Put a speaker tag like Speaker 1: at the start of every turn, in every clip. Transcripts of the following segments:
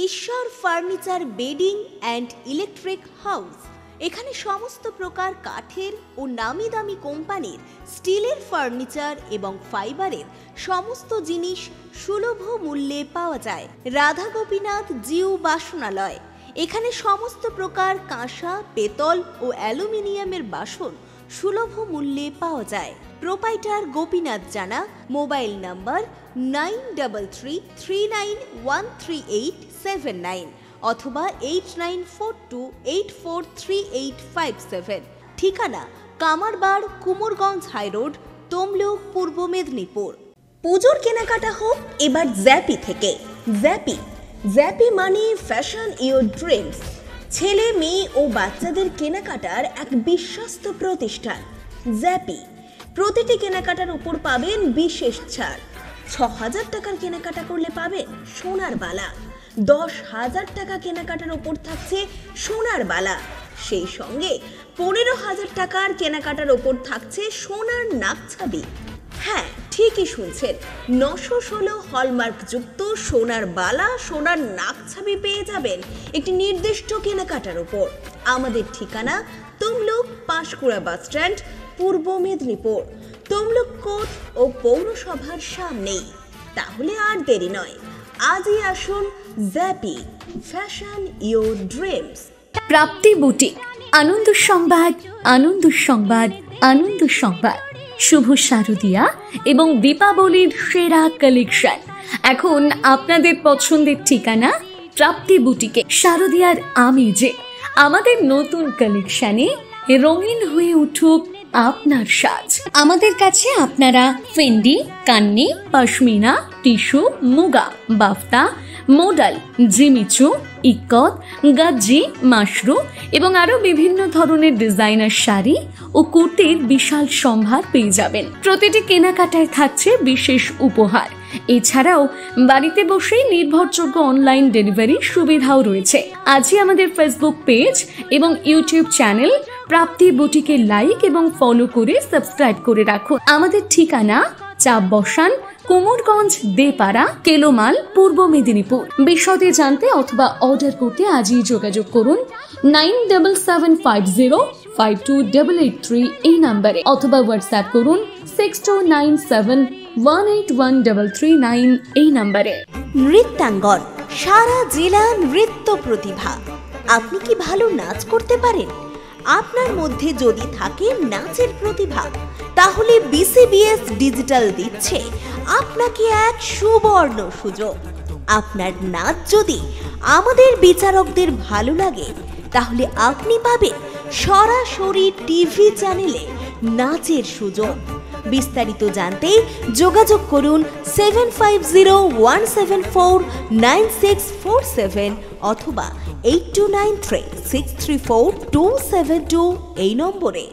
Speaker 1: ঈশ্বর furniture bedding and electric house. এখানে সমস্ত প্রকার কাঠের ও নামি দামি কোম্পানির স্টিলের ফার্নিচার এবং ফাইবারের সমস্ত জিনিস সুলভ মূল্যে পাওয়া যায়। রাধা গোপীনাথ জিউ বাসনালয়। এখানে সমস্ত প্রকার কাঁসা, পেতল ও অ্যালুমিনিয়ামের বাসন সুলভ মূল্যে পাওয়া যায়। প্রোপাইটার গোপীনাথ জানা। মোবাইল নাম্বার 9333913879 অথবা 8942843857। ঠিকানা কামারবাড়, কুমোরগঞ্জ হাইরোড, তমলুক, পূর্ব মেদিনীপুর। পুজোর কেনাকাটা হোক এবার জ্যাপি থেকে। জ্যাপি মানে ফ্যাশন ইওর ড্রিমস। ছেলে, মেয়ে ও বাচ্চাদের কেনাকাটার এক বিশ্বস্ত প্রতিষ্ঠান জ্যাপি। প্রতিটি কেনাকাটার উপর পাবেন বিশেষ ছাড়। ৬,০০০ টাকার কেনাকাটা করলে পাবেন সোনার বালা। ১০,০০০ টাকা কেনাকাটার উপর থাকছে সোনার বালা। সেই সঙ্গে ১৫,০০০ টাকার কেনাকাটার উপর থাকছে সোনার নাকছাবি। হ্যাঁ, ঠিকই শুনছেন, ৯১৬ হলমার্কযুক্ত সোনার বালা, সোনার নাকছাবি পেয়ে যাবেন একটি নির্দিষ্ট কেনাকাটার উপর। আমাদের ঠিকানা তমলুক পাঁশকুড়া বাস স্ট্যান্ড, পূর্ব মেদিনীপুর। তমলুক কোর্ট ও পৌরসভার সামনেই। তাহলে আর দেরি নয়, আজই আসুন জ্যাপি, fashion your dreams.
Speaker 2: Prapti boutique. আনন্দ সংবাদ, আনন্দ সংবাদ, আনন্দ সংবাদ। শুভ শারদিয়া এবং দীপাবলির সেরা কালেকশন এখন আপনাদের পছন্দের ঠিকানা প্রাপ্তি বুটিকে। শারদিয়ার আমেজে আমাদের নতুন কালেকশনে রঙিন হয়ে উঠুক আপনার সাজ। আমাদের কাছে আপনারা Fendi, Kanni, pashmina, tissue, muga, বাফতা, modal, Jimmy Choo, ikat, গাজ্জি, Mashru এবং আরো বিভিন্ন ধরনের ডিজাইনার শাড়ি ও কুর্তির বিশাল সম্ভার পেয়ে যাবেন। প্রতিটি কেনাকাটায় থাকছে বিশেষ উপহার। এছাড়াও বাড়িতে বসেই নির্ভরযোগ্য অনলাইন ডেলিভারি সুবিধাও রয়েছে। আজই আমাদের ফেসবুক পেজ এবং ইউটিউব চ্যানেল প্রাপ্তি বুটিকে লাইক এবং ফলো করে সাবস্ক্রাইব করে রাখুন। আমাদের ঠিকানা চাপ বসান, কুমোরগঞ্জ দেপাড়া, কেলোমাল, পূর্ব মেদিনীপুর। বিশদে জানতে অথবা অর্ডার করতে আজই যোগাযোগ করুন 9750528883 এই নাম্বারে, অথবা হোয়াটসঅ্যাপ করুন 6297181339 এই নাম্বারে।
Speaker 1: নৃত্যাঙ্গন, সারা জেলা নৃত্য প্রতিভা। আপনি কি ভালো নাচ করতে পারেন? আপনার মধ্যে যদি থাকে নাচের প্রতিভা, তাহলে বিসিবিএস ডিজিটাল দিচ্ছে আপনাকে এক সুবর্ণ সুযোগ। আপনার নাচ যদি আমাদের বিচারকদের ভালো লাগে, তাহলে আপনি পাবেন সরাসরি টিভি চ্যানেলে নাচের সুযোগ। বিস্তারিত জানতে যোগাযোগ করুন 7501749647 অথবা 8293634272 এই নম্বরে।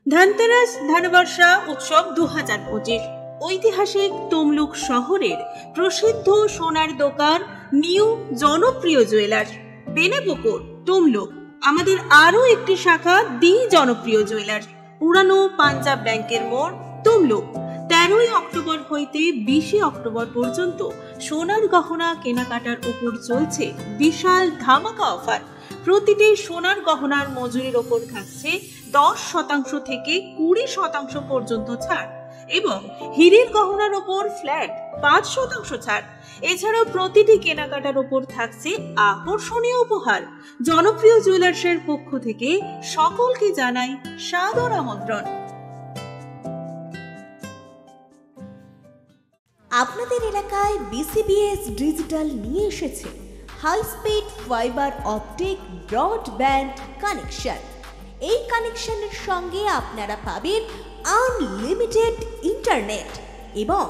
Speaker 3: ধনতেরাস ধনবর্ষা উৎসব 2025। ঐতিহাসিক তমলুক শহরের প্রসিদ্ধ সোনার দোকান নিউ জনপ্রিয় জুয়েলার্স, বেনেপুকুর, তমলুক। আমাদের আরো একটি শাখা দি জনপ্রিয় জুয়েলার্স, পুরানো পাঞ্জাব ব্যাংকের মোড়, তমলুক। 13 অক্টোবর হইতে 20 অক্টোবর পর্যন্ত সোনার গহনা কেনাকাটার উপর চলছে বিশাল ধামাকা অফার। প্রতিটি সোনার গহনার মজুরির ওপর থাকছে 10% থেকে 20% পর্যন্ত ছাড় এবং হীরের গহনার ওপর ফ্ল্যাট 5% ছাড়। এছাড়াও প্রতিটি কেনাকাটার ওপর থাকছে আকর্ষণীয় উপহার। জনপ্রিয় জুয়েলার্সের পক্ষ থেকে সকলকে জানাই সাদর আমন্ত্রণ।
Speaker 1: আপনাদের এলাকায় বিসিবিএস ডিজিটাল নিয়ে এসেছে high speed fibre optic broadband connection. এই কানেকশনের সঙ্গে আপনারা পাবেন আনলিমিটেড ইন্টারনেট এবং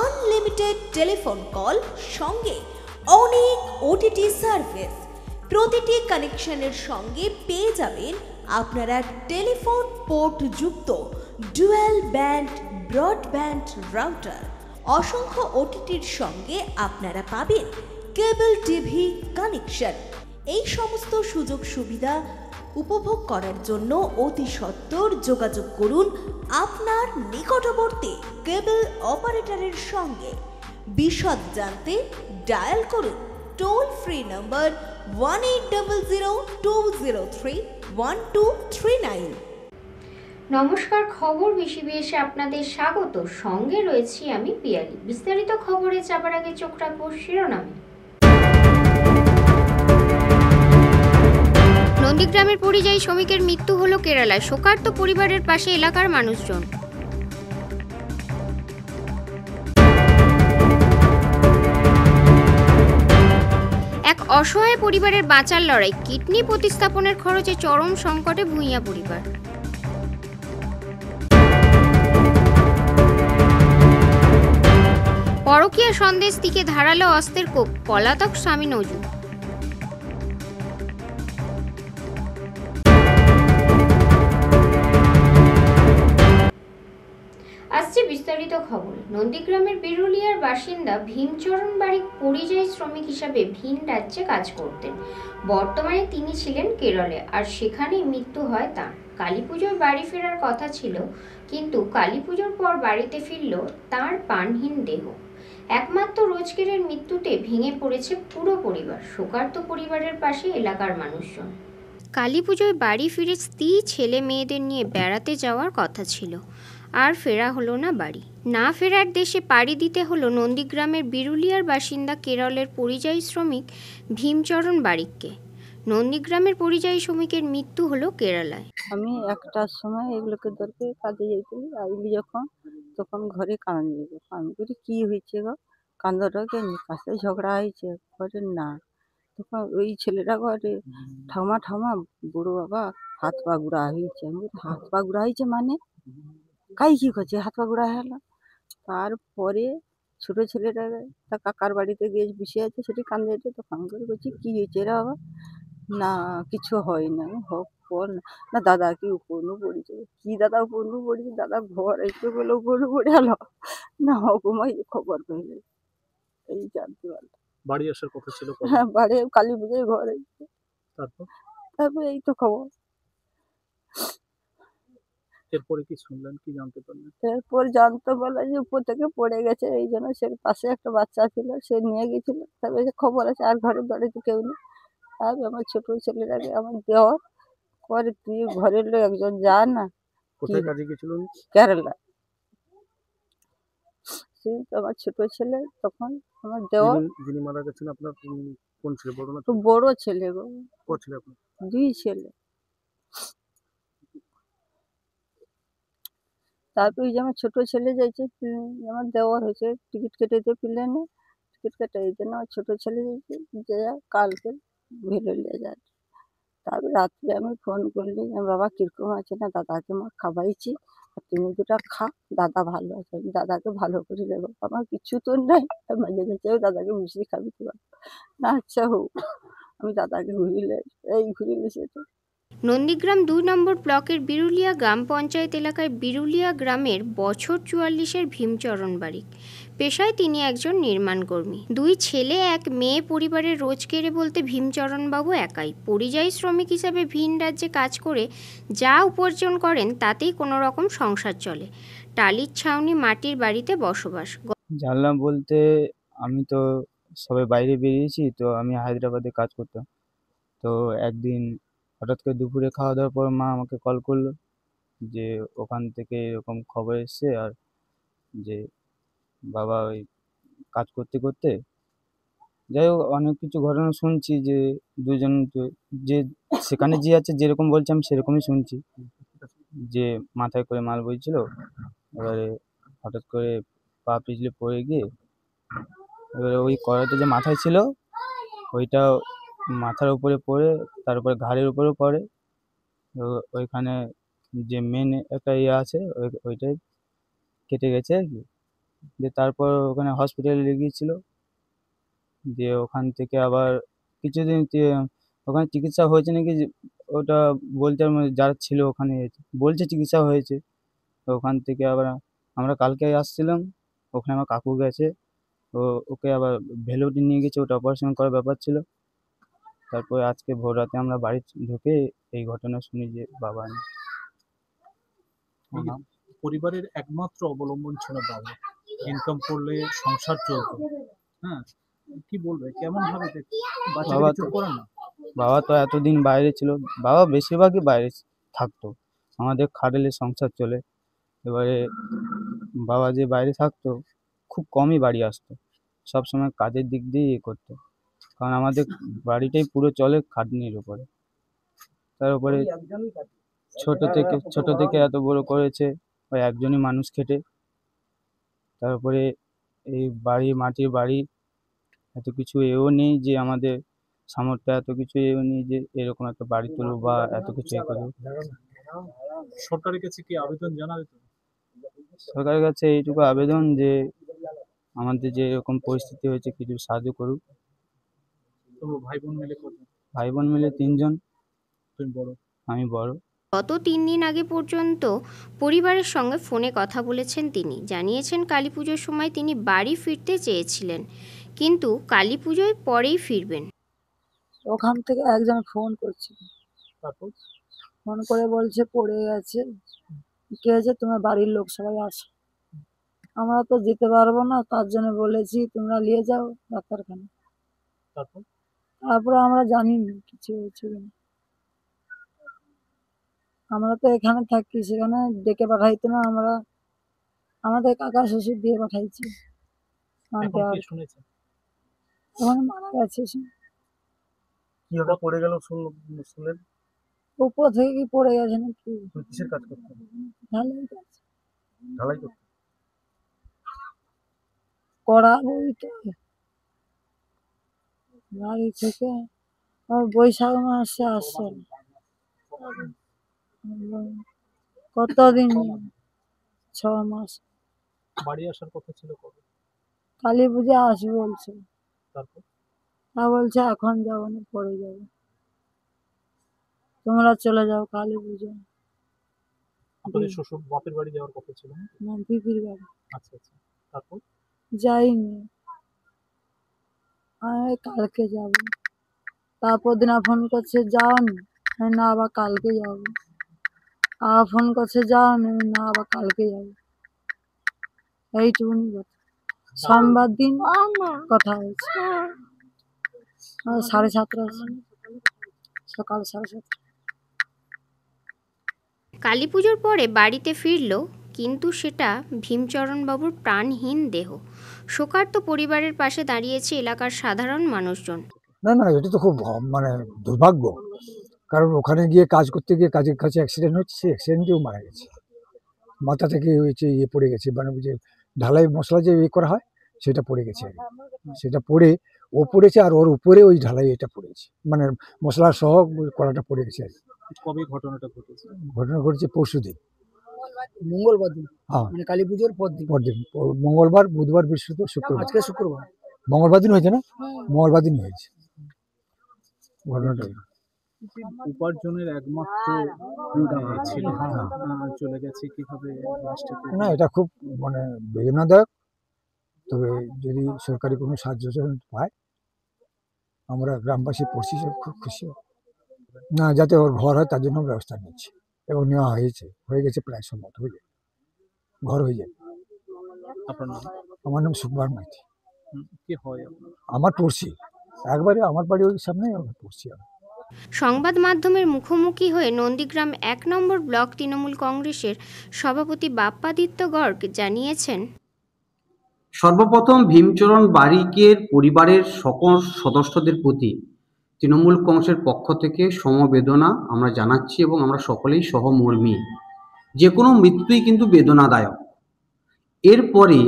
Speaker 1: আনলিমিটেড টেলিফোন কল, সঙ্গে অনেক ওটিটি সার্ভিস। প্রতিটি কানেকশনের সঙ্গে পেয়ে যাবেন আপনারা টেলিফোন পোর্ট যুক্ত ডুয়াল ব্যান্ড ব্রডব্যান্ড রাউটার। অসংখ্য ওটিটির সঙ্গে আপনারা পাবেন কেবল টিভি কানেকশন। এই সমস্ত সুযোগ সুবিধা উপভোগ করার জন্য অতি সত্বর যোগাযোগ করুন আপনার নিকটবর্তী কেবল অপারেটরের সঙ্গে। বিশদ জানতে ডায়াল করুন টোল ফ্রি নম্বর 1800-203-1239।
Speaker 4: নমস্কার, খবর বেশি বেশি আপনাদের স্বাগত। সঙ্গে রয়েছি আমি পিয়ালি। বিস্তারিত খবরে যাবার আগে চোখ রাখবো শিরোনামে। নন্দীগ্রামের পরিযায়ী শ্রমিকের মৃত্যু হলো কেরালায়। শোকার্ত পরিবারের পাশে এলাকার মানুষজন। এক অসহায় পরিবারের বাঁচার লড়াই। কিডনি প্রতিস্থাপনের খরচে চরম সংকটে ভূঁইয়া পরিবার। পরকীয়া সন্দেশ থেকে ধারালো অস্ত্রের কোপ, পলাতক স্বামী নজু। আসছে বিস্তারিত খবর। নন্দীগ্রামের বিরুলিয়ার বাসিন্দা ভীমচরণ বারিক পরিযায়ী শ্রমিক হিসাবে ভিন রাজ্যে কাজ করতেন। বর্তমানে তিনি ছিলেন কেরলে, আর সেখানেই মৃত্যু হয় তাঁর। কালী পুজোয় বাড়ি ফেরার কথা ছিল, কিন্তু কালী পুজোর পর বাড়িতে ফিরল তাঁর প্রাণহীন দেহ। একমাত্র রোজগেরের মৃত্যুতে ভেঙে পড়েছে পুরো পরিবার। শোকার্ত পরিবারের পাশে এলাকার মানুষজন। কালী পুজোয় বাড়ি ফিরে স্ত্রী ছেলে মেয়েদের নিয়ে বেড়াতে যাওয়ার কথা ছিল, আর ফেরা হলো না বাড়ি। না ফেরার দেশে পাড়ি দিতে হলো নন্দীগ্রামের বিরুলিয়ার বাসিন্দা কেরলের পরিযায়ী শ্রমিক ভীমচরণ বারিককে। নন্দীগ্রামের পরিযায়ী শ্রমিকের মৃত্যু হলো কেরালায়।
Speaker 5: আমি একটার সময় এগুলোকে ধরতে কাজে যেতে আইলি যখন, তখন ঘরে কাঁদে যেত। আমি বলি কি হয়েছে গো, কান্দটাকে কাছে ঝগড়া হয়েছে ঘরে না। তখন ওই ছেলেটা ঘরে ঠামা ঠামা বুড়ো বাবা হাত পা গুড়া হয়েছে। আমি বলি হাত পা গুড়া হয়েছে মানে কাই কি করছে হাত পা গুড়া হলো। তারপরে ছোট ছেলেটা তার কাকার বাড়িতে গিয়ে বসে আছে, সেটি কান্দে যেত। তখন করে বলছি কি হয়েছে রে বাবা, না কিছু হয় না। হোক বল না, না দাদা কি উপনু পড়েছে। কি দাদা উপনু পড়েছে, দাদা ঘর এসে বলে উপনু পড়ে গেল না, হকুমাই খবর পেলে এই জানতে পারলাম।
Speaker 6: বাড়ি আসার কথা ছিল কবে?
Speaker 5: হ্যাঁ বাড়ি কালী পুজোয় ঘরে।
Speaker 6: তারপর
Speaker 5: তারপরে এই তো খবর।
Speaker 6: এরপরে কি শুনলেন, কি জানতে পারলেন?
Speaker 5: এরপর জানতে পারলাম যে উপর থেকে পড়ে গেছে, এই জন্য সে পাশে একটা বাচ্চা ছিল, সে নিয়ে গেছিল। তবে খবর আছে আর ঘরে বাড়িতে কেউ নেই। আর আমার ছোট ছেলেটাকে আমার দেওয়ার পরে তুই ঘরের লোক একজন যা না।
Speaker 6: কোথায় কাজে গেছিল উনি?
Speaker 5: কেরালা। সেই তো আমার ছোট ছেলে, তখন আমার দেওয়ার
Speaker 6: যিনি মারা গেছেন আপনার কোন ছেলে, বড় না
Speaker 5: তো
Speaker 6: ছোট?
Speaker 5: বড় ছেলে গো,
Speaker 6: কোন ছেলে আপনার?
Speaker 5: 2 ছেলে। তারপর ওই যে আমার ছোট ছেলে যাইছে, আমার দেওয়ার হয়েছে টিকিট কেটেছে প্লেনে, টিকিট কাটা এই জন্য আমার ছোট ছেলে যাইছে, যে কালকে ভেলোরিয়া যায়। তারপর রাত্রে আমি ফোন করলি, বাবা কিরকম আছে, না দাদাকে মা খাওয়াইছি, আর তুমি দুটা খা, দাদা ভালো আছে। আমি দাদাকে ভালো করে দেবো, আমার কিছু তো নাই। মাঝে যাচ্ছে দাদাকে মিশিয়ে খাবি তো না, আচ্ছা হোক। আমি দাদাকে ঘুরিলে সেটা।
Speaker 4: নন্দীগ্রাম 2 নম্বর ব্লকের বিরুলিয়া গ্রাম পঞ্চায়েত এলাকায় বিরুলিয়া গ্রামের বছর 44-এর ভীমচরণ বারিক। পেশায় তিনি একজন নির্মাণ কর্মী। 2 ছেলে 1 মেয়ে। পরিবারের রোজগেরে বলতে ভীমচরণবাবু একাই। পরিযায়ী শ্রমিক হিসাবে ভিন রাজ্যে কাজ করে যা উপার্জন করেন তাতেই কোনো রকম সংসার চলে। টালির ছাউনি মাটির বাড়িতে বসবাস।
Speaker 7: জানলাম বলতে আমি তো সবে বাইরে বেরিয়েছি, তো আমি হায়দ্রাবাদে কাজ করতাম। তো একদিন হঠাৎ করে দুপুরে খাওয়া দাওয়ার পর মা আমাকে কল করলো যে ওখান থেকে এরকম খবর এসছে, আর যে বাবা ওই কাজ করতে করতে, যাই হোক অনেক কিছু ঘটনা শুনছি যে দুজন যে সেখানে যে আছে যেরকম বলছে আমি সেরকমই শুনছি, যে মাথায় করে মাল বইছিল, এবারে হঠাৎ করে পা পিছলে পড়ে গিয়ে এবারে ওই কড়াইটা যে মাথায় ছিল ওইটা মাথার উপরে পড়ে, তারপরে ঘাড়ের উপরেও পড়ে। তো ওইখানে যে মেন একটা ইয়ে আছে ওইটাই কেটে গেছে আর কি। দিয়ে তারপর ওখানে হসপিটালে নিয়ে গিয়েছিল, দিয়ে ওখান থেকে আবার কিছুদিন ওখানে চিকিৎসা হয়েছে নাকি ওটা বলতে যারা ছিল ওখানে বলছে চিকিৎসা হয়েছে। তো ওখান থেকে আবার আমরা কালকে আসছিলাম, ওখানে আমার কাকু গেছে, তো ওকে আবার ভেলোরে নিয়ে গেছে, ওটা অপারেশন করার ব্যাপার ছিল। তারপরে আজকে ভোর রাতে আমরা বাড়ি ঢুকে এই ঘটনা শুনি যে বাবা নেই।
Speaker 6: এই যে পরিবারের একমাত্র অবলম্বন ছিল বাবা, ইনকাম করলে সংসার চলতো। হ্যাঁ, কি বলবে, কেমন ভাবে বাচ্চাকে
Speaker 7: বাবা
Speaker 6: বিচ্ছেদ
Speaker 7: তো
Speaker 6: করেন না?
Speaker 7: বাবা তো এতদিন বাইরে ছিল, বাবা বেশিরভাগই বাইরে থাকতো, আমাদের খাটালে সংসার চলে। এবারে বাবা যে বাইরে থাকতো খুব কমই বাড়ি আসতো, সব সময় কাজের দিক দিয়ে ইয়ে করতো, কারণ আমাদের বাড়িটাই পুরো চলে খাটনির উপরে। তার উপরে ছোট থেকে এত বড় করেছে ওই একজনই মানুষ খেটে। তারপরে এই বাড়ি, মাটির বাড়ি, এত কিছু এও নেই যে আমাদের সামর্থ্য, এত কিছু এও নেই যে এরকম একটা বাড়ি তুলবো বা এত কিছু এ করবো।
Speaker 6: সরকারের কাছে কি আবেদন জানাবে তো?
Speaker 7: সরকারের কাছে এইটুকু আবেদন যে আমাদের যে এরকম পরিস্থিতি হয়েছে কিছু সাহায্য করুক।
Speaker 6: তো ভাই বোন মিলে কত?
Speaker 7: ভাই বোন মিলে 3 জন,
Speaker 6: তুমি বড়?
Speaker 7: আমি বড়।
Speaker 4: গত 3 দিন আগে পর্যন্ত পরিবারের সঙ্গে ফোনে কথা বলেছেন তিনি। জানিয়েছেন কালী পুজোর সময় তিনি বাড়ি ফিরতে চেয়েছিলেন, কিন্তু কালী পুজোয় পরেই ফিরবেন।
Speaker 5: ওখান থেকে একজন ফোন করছিল,
Speaker 6: তারপর
Speaker 5: ফোন করে বলছে পড়ে গেছে, কে আছে, তোমার বাড়ির লোক সবাই আসো। আমরা তো যেতে পারবো না, তার জন্য বলেছি তোমরা নিয়ে যাও ডাক্তারখানা।
Speaker 6: তারপর
Speaker 5: তারপরে আমরা জানি না কিছু হয়েছে কিনা। আমরা তো এখানে থাকি, সেখানে ডেকে পাঠাইতো না, আমরা আমাদের কাকা শ্বশুর দিয়ে পাঠাইছি আনতে।
Speaker 6: এখন
Speaker 5: আর
Speaker 6: কি শুনেছেন?
Speaker 5: ওখানে মারা গেছে সে।
Speaker 6: কিভাবে পড়ে গেল শুনলেন?
Speaker 5: উপর থেকে কি পড়ে গেছে নাকি?
Speaker 6: তুমি কিসের কাজ করতে?
Speaker 5: ঢালাই কাজ
Speaker 6: ঢালাই করতে?
Speaker 5: করাবোই তো। বাড়ি থেকে বৈশাখ মাসে আসছে, কতদিন, 6 মাস।
Speaker 6: বাড়ি আসার কথা ছিল কবে?
Speaker 5: কালী পূজা আসবে বলছে,
Speaker 6: তারপর
Speaker 5: তা বলছে এখন যাবো না, পরে যাবো, তোমরা চলে যাও কালী পূজা।
Speaker 6: আপনাদের শ্বশুর বাপের বাড়ি যাওয়ার কথা ছিল না?
Speaker 5: না, দিদির বাড়ি
Speaker 6: আচ্ছা আচ্ছা, তারপর
Speaker 5: যাইনি, আমি কালকে যাব। তারপর দিন ফোন করছে যাওনি, আমি না আবার কালকে যাবো। আবার ফোন করছে যাওনি, আমি না আবার কালকে যাবো। এইটুকুনি কথা। সোমবার দিন কথা হয়েছে, 7:30 সকাল 7:30।
Speaker 4: কালী পুজোর পরে বাড়িতে ফিরল, কিন্তু সেটা ভীমচরণবাবুর প্রাণহীন দেহ। শোকার্ত পরিবারের পাশে দাঁড়িয়েছে এলাকার সাধারণ মানুষজন।
Speaker 8: না না, এটা তো খুব মানে দুর্ভাগ্য, কারণ ওখানে গিয়ে কাজ করতে গিয়ে কাজের কাছে অ্যাক্সিডেন্ট হচ্ছে, সে অ্যাক্সিডেন্টেও মারা গেছে। মাথা থেকে হয়েছে ইয়ে পড়ে গেছে, মানে যে ঢালাই মশলা যে ইয়ে করা হয় সেটা পড়ে গেছে, সেটা পড়ে ও পড়েছে আর ওর উপরে ওই ঢালাই এটা পড়েছে, মানে মশলা সহ কড়াটা পড়ে গেছে আর কি।
Speaker 6: কবে ঘটনাটা ঘটেছে?
Speaker 8: ঘটনা ঘটেছে পরশুদিন,
Speaker 9: মঙ্গলবার দিন,
Speaker 8: হ্যাঁ
Speaker 9: মানে কালী পুজোর পরদিন।
Speaker 8: পরদিন, মঙ্গলবার, বুধবার, বৃহস্পতিবার, শুক্রবার।
Speaker 9: আজকে শুক্রবার,
Speaker 8: মঙ্গলবার দিন হয়েছে না? মঙ্গলবার দিন হয়েছে ঘটনাটা।
Speaker 6: উপার্জনের একমাত্র ছিল, চলে গেছে কিভাবে?
Speaker 8: না, এটা খুব মানে বেদনাদায়ক, তবে যদি সরকারি কোনো সাহায্য পায় আমরা গ্রামবাসী পড়ছি খুব খুশি হব। না, যাতে ওর ঘর হয় তার জন্য ব্যবস্থা নিচ্ছি, এবং নেওয়া হয়ে গেছে প্রায় সম্মত, হয়ে যাবে, ঘর হয়ে যাবে।
Speaker 6: আপনার নাম?
Speaker 8: আমার নাম সুকুমার মাইতি।
Speaker 6: কি হয় আপনার?
Speaker 8: আমার পড়ছি, একবারে আমার বাড়ি ওই সামনে, আমার পড়ছি।
Speaker 4: সংবাদ মাধ্যমের মুখোমুখি হয়ে নন্দীগ্রাম 1 নম্বর ব্লক তৃণমূল কংগ্রেসের সভাপতি বাপ্পাদিত্য গর্গ জানিয়েছেন,
Speaker 10: সর্বপ্রথম ভীমচরণ বারিকের পরিবারের সকল সদস্যদের প্রতি তৃণমূল কংগ্রেসের পক্ষ থেকে সমবেদনা আমরা জানাচ্ছি, এবং আমরা সকলেই সহমর্মী। যে কোনো মৃত্যুই কিন্তু বেদনাদায়ক। এরপরে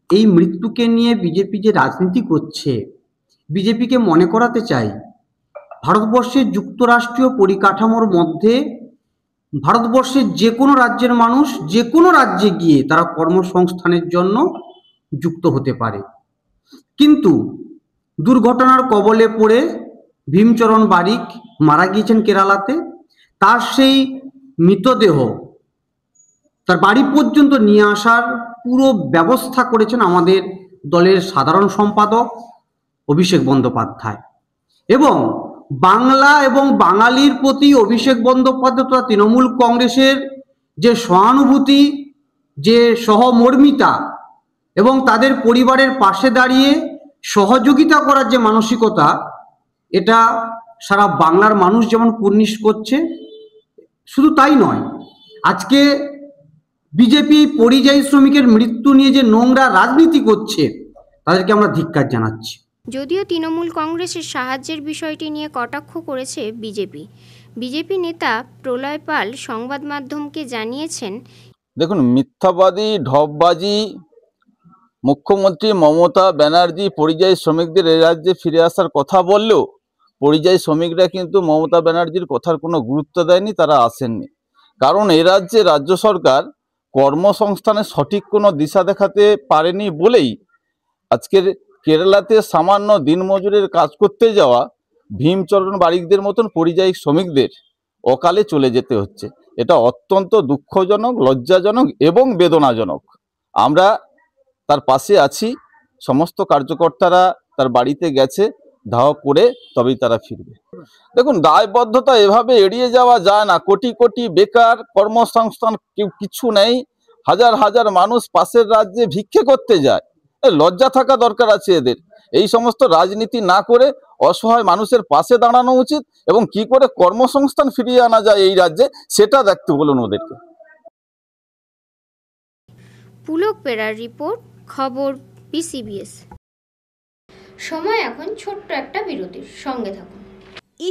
Speaker 10: এই মৃত্যুকে নিয়ে বিজেপি যে রাজনীতি করছে, বিজেপিকে মনে করাতে চাই ভারতবর্ষের যুক্তরাষ্ট্রীয় পরিকাঠামোর মধ্যে ভারতবর্ষের যে কোনো রাজ্যের মানুষ যে কোনো রাজ্যে গিয়ে তারা কর্মসংস্থানের জন্য যুক্ত হতে পারে, কিন্তু দুর্ঘটনার কবলে পড়ে ভীমচরণ বারিক মারা গিয়েছেন কেরালাতে। তার সেই মৃতদেহ তার বাড়ি পর্যন্ত নিয়ে আসার পুরো ব্যবস্থা করেছেন আমাদের দলের সাধারণ সম্পাদক অভিষেক বন্দ্যোপাধ্যায়, এবং বাংলা এবং বাঙালির প্রতি অভিষেক বন্দ্যোপাধ্যায় তথা তৃণমূল কংগ্রেসের যে সহানুভূতি, যে সহমর্মিতা এবং তাদের পরিবারের পাশে দাঁড়িয়ে সহযোগিতা করার যে মানসিকতা, এটা সারা বাংলার মানুষ যেমন কুর্নিশ করছে, শুধু তাই নয়, আজকে বিজেপি পরিযায়ী শ্রমিকের মৃত্যু নিয়ে যে নোংরা রাজনীতি করছে তাদেরকে আমরা ধিক্কার জানাচ্ছি।
Speaker 4: যদিও তৃণমূল কংগ্রেসের সাহায্যের বিষয়টি নিয়ে কটাক্ষ করেছে বিজেপি নেতা প্রলয় পাল সংবাদ মাধ্যমকে জানিয়েছেন,
Speaker 11: দেখুন, মিথ্যাবাদী ঢপবাজি মুখ্যমন্ত্রী মমতা ব্যানার্জি পরিযায়ী শ্রমিকদের এ রাজ্যে ফিরে আসার কথা বললেও পরিযায়ী শ্রমিকরা কিন্তু মমতা ব্যানার্জির কথার কোনো গুরুত্ব দেয়নি, তারা আসেননি। কারণ এ রাজ্যে রাজ্য সরকার কর্মসংস্থানের সঠিক কোনো দিশা দেখাতে পারেনি বলেই আজকের কেরালাতে সামান্য দিনমজুরের কাজ করতে যাওয়া ভীমচরণ বারিকদের মতন পরিযায়ী শ্রমিকদের অকালে চলে যেতে হচ্ছে। এটা অত্যন্ত দুঃখজনক, লজ্জাজনক এবং বেদনাজনক। আমরা তার পাশে আছি, সমস্ত কার্যকর্তারা তার বাড়িতে গেছে, ধাওয়া করে তবেই তারা ফিরবে। দেখুন, দায়বদ্ধতা এভাবে এড়িয়ে যাওয়া যায় না। কোটি কোটি বেকার, কর্মসংস্থান কিছু নেই, হাজার হাজার মানুষ পাশের রাজ্যে ভিক্ষে করতে যায়। লজ্জা থাকা দরকার আছে এদের। এই সমস্ত রাজনীতি না করে অসহায় মানুষের পাশে দাঁড়ানো উচিত এবং কি করে কর্মসংস্থান ফিরিয়ে আনা যায় এই রাজ্যে সেটা দেখতে বলুন ওদেরকে।
Speaker 4: পুলক পেরার রিপোর্ট, খবর BCBS। সময় এখন ছোট্ট একটা বিরতির, সঙ্গে থাকুন।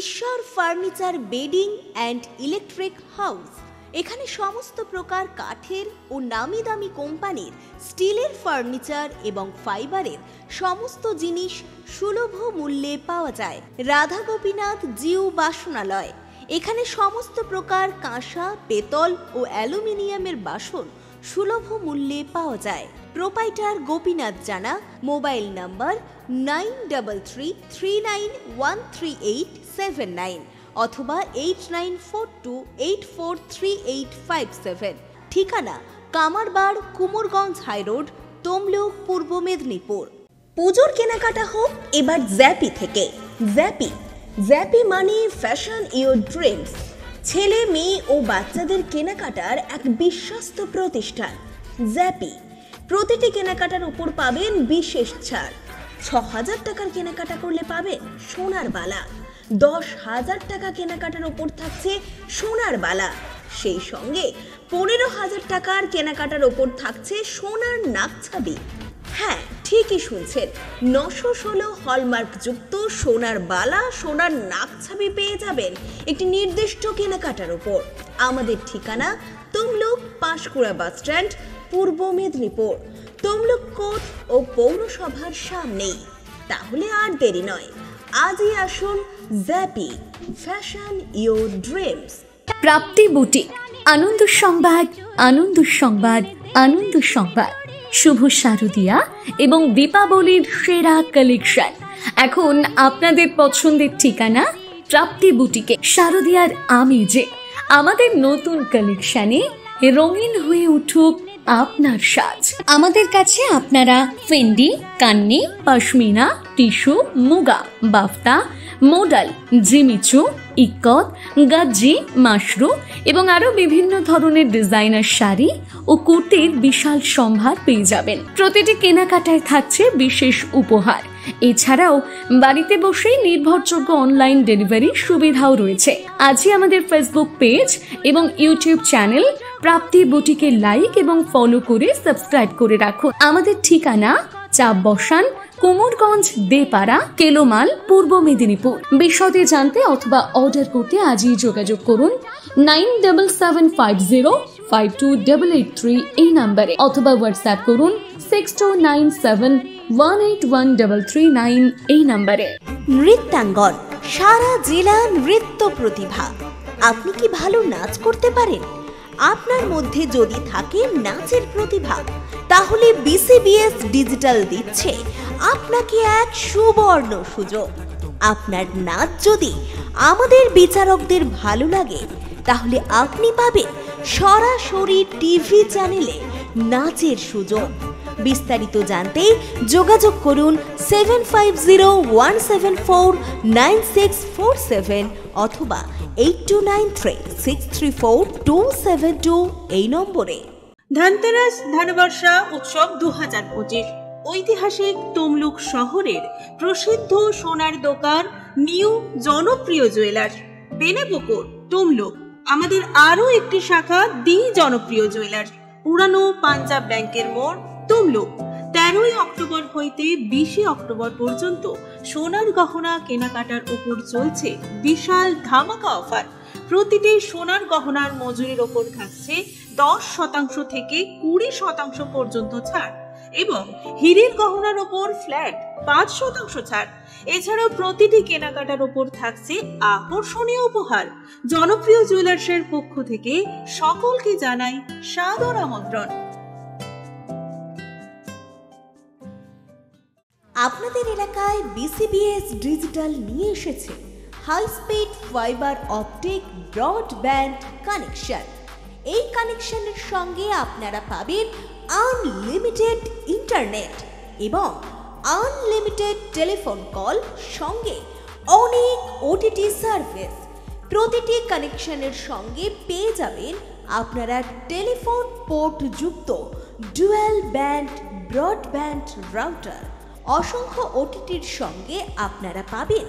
Speaker 1: ঈশ্বর furniture bedding and electric house. এখানে সমস্ত প্রকার কাঠের ও নামি দামি কোম্পানির স্টিলের ফার্নিচার এবং ফাইবারের সমস্ত জিনিস সুলভ মূল্যে পাওয়া যায়। রাধা গোপীনাথ জিউ বাসনালয়। এখানে সমস্ত প্রকার কাঁসা, পেতল ও অ্যালুমিনিয়ামের বাসন সুলভ মূল্যে পাওয়া যায়। প্রোপাইটার গোপীনাথ জানা। মোবাইল নাম্বার 9333913879 অথবা 8942843857। ঠিকানা কামারবাড়, কুমোরগঞ্জ হাইরোড, তমলুক, পূর্ব মেদিনীপুর। পুজোর কেনাকাটা হোক এবার জ্যাপি থেকে। জ্যাপি মানে ফ্যাশন ইওর ড্রিমস। ছেলে, মেয়ে ও বাচ্চাদের কেনাকাটার এক বিশ্বস্ত প্রতিষ্ঠান জ্যাপি। প্রতিটি কেনাকাটার উপর পাবেন বিশেষ ছাড়। ৬,০০০ টাকার কেনাকাটা করলে পাবেন সোনার বালা। ১০,০০০ টাকা কেনাকাটার উপর থাকছে সোনার বালা। সেই সঙ্গে ১৫,০০০ টাকার কেনাকাটার উপর থাকছে সোনার নাকছাবি। হ্যাঁ, ঠিকই শুনছেন, ৯১৬ হলমার্কযুক্ত সোনার বালা, সোনার নাকছাবি পেয়ে যাবেন একটি নির্দিষ্ট কেনাকাটার উপর। আমাদের ঠিকানা তমলুক পাঁশকুড়া বাস স্ট্যান্ড, পূর্ব মেদিনীপুর। তমলুক কোর্ট ও পৌরসভার সামনেই। তাহলে আর দেরি নয়, আজই আসুন জ্যাপি, fashion your dreams.
Speaker 2: Prapti boutique, আনন্দ সংবাদ, আনন্দ সংবাদ, আনন্দ সংবাদ। শুভ শারদিয়া এবং দীপাবলির সেরা কালেকশন এখন আপনাদের পছন্দের ঠিকানা প্রাপ্তি বুটিকে। শারদিয়ার আমেজে আমাদের নতুন কালেকশনে রঙিন হয়ে উঠুক আপনার সাজ। আমাদের কাছে আপনারা Fendi, Kanni, pashmina, tissue, muga, বাফতা, modal, Jimmy Choo, ikat, গাজ্জি, Mashru এবং আরো বিভিন্ন ধরনের ডিজাইনার শাড়ি ও কুর্তির বিশাল সম্ভার পেয়ে যাবেন। প্রতিটি কেনাকাটায় থাকছে বিশেষ উপহার। এছাড়াও বাড়িতে বসেই নির্ভরযোগ্য অনলাইন ডেলিভারি সুবিধাও রয়েছে। আজই আমাদের ফেসবুক পেজ এবং ইউটিউব চ্যানেল প্রাপ্তি বুটিকে লাইক এবং ফলো করে সাবস্ক্রাইব করে রাখুন। আমাদের ঠিকানা চাপ বসান, কুমোরগঞ্জ দেপাড়া, কেলোমাল, পূর্ব মেদিনীপুর। বিশদে জানতে অথবা অর্ডার করতে আজই যোগাযোগ করুন 9775052883 এই নাম্বারে, অথবা হোয়াটসঅ্যাপ করুন 6297181339 এই নাম্বারে।
Speaker 1: নৃত্যাঙ্গন, সারা জেলা নৃত্য প্রতিভা। আপনি কি ভালো নাচ করতে পারেন? আপনার মধ্যে যদি থাকে নাচের প্রতিভা, তাহলে BCBS ডিজিটাল দিচ্ছে আপনাকে এক সুবর্ণ সুযোগ। আপনার নাচ যদি আমাদের বিচারকদের ভালো লাগে, তাহলে আপনি পাবেন সরাসরি টিভি চ্যানেলে নাচের সুযোগ। বিস্তারিত জানতে যোগাযোগ করুন 7501749647 অথবা 8293634272 এই নম্বরে।
Speaker 3: ধনতেরাস ধানবর্ষা উৎসব 2025 ঐতিহাসিক তমলুক শহরের প্রসিদ্ধ সোনার দোকান নিউ জনপ্রিয় জুয়েলার্স বেনেপুকুর তমলুক। আমাদের আরো একটি শাখা দি জনপ্রিয় জুয়েলার্স পুরানো পাঞ্জাব ব্যাংকের মোড় তমলুক। 13ই অক্টোবর হইতে 20 অক্টোবর পর্যন্ত সোনার গহনা কেনাকাটার উপর চলছে বিশাল ধামাকা অফার। প্রতিটি সোনার গহনার মজুরির ওপর থাকছে 10% থেকে 20% পর্যন্ত ছাড় এবং হীরের গহনার ওপর ফ্ল্যাট 5% ছাড়। এছাড়াও প্রতিটি কেনাকাটার ওপর থাকছে আকর্ষণীয় উপহার। জনপ্রিয় জুয়েলার্সের পক্ষ থেকে সকলকে জানাই সাদর আমন্ত্রণ।
Speaker 1: আপনাদের এলাকায় বিসিবিএস ডিজিটাল নিয়ে এসেছে high speed fibre optic broadband connection. এই কানেকশনের সঙ্গে আপনারা পাবেন আনলিমিটেড ইন্টারনেট এবং আনলিমিটেড টেলিফোন কল, সঙ্গে অনেক ওটিটি সার্ভিস। প্রতিটি কানেকশনের সঙ্গে পেয়ে যাবেন আপনারা টেলিফোন পোর্ট যুক্ত ডুয়াল ব্যান্ড ব্রডব্যান্ড রাউটার। অসংখ্য ওটিটির সঙ্গে আপনারা পাবেন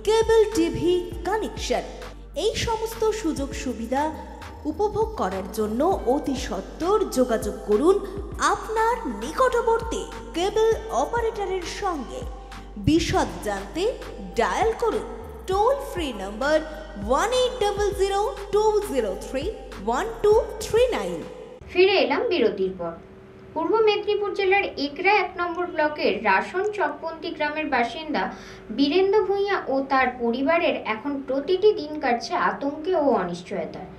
Speaker 1: কেবল টিভি কানেকশন। এই সমস্ত সুযোগ সুবিধা উপভোগ করার জন্য অতি সত্বর যোগাযোগ করুন আপনার নিকটবর্তী কেবল অপারেটরের সঙ্গে। বিশদ জানতে ডায়াল করুন টোল ফ্রি নম্বর 1800-203-1239।
Speaker 4: ফিরে এলাম বিরতির পর। পূর্ব মেদিনীপুর জেলার একরা 1 নম্বর ব্লকের রাসন চকপন্থী গ্রামের বাসিন্দা বীরেন্দ্র ভূঁইয়া ও তার পরিবারের এখন প্রতিটি দিন কাটছে আতঙ্কে ও অনিশ্চয়তায়।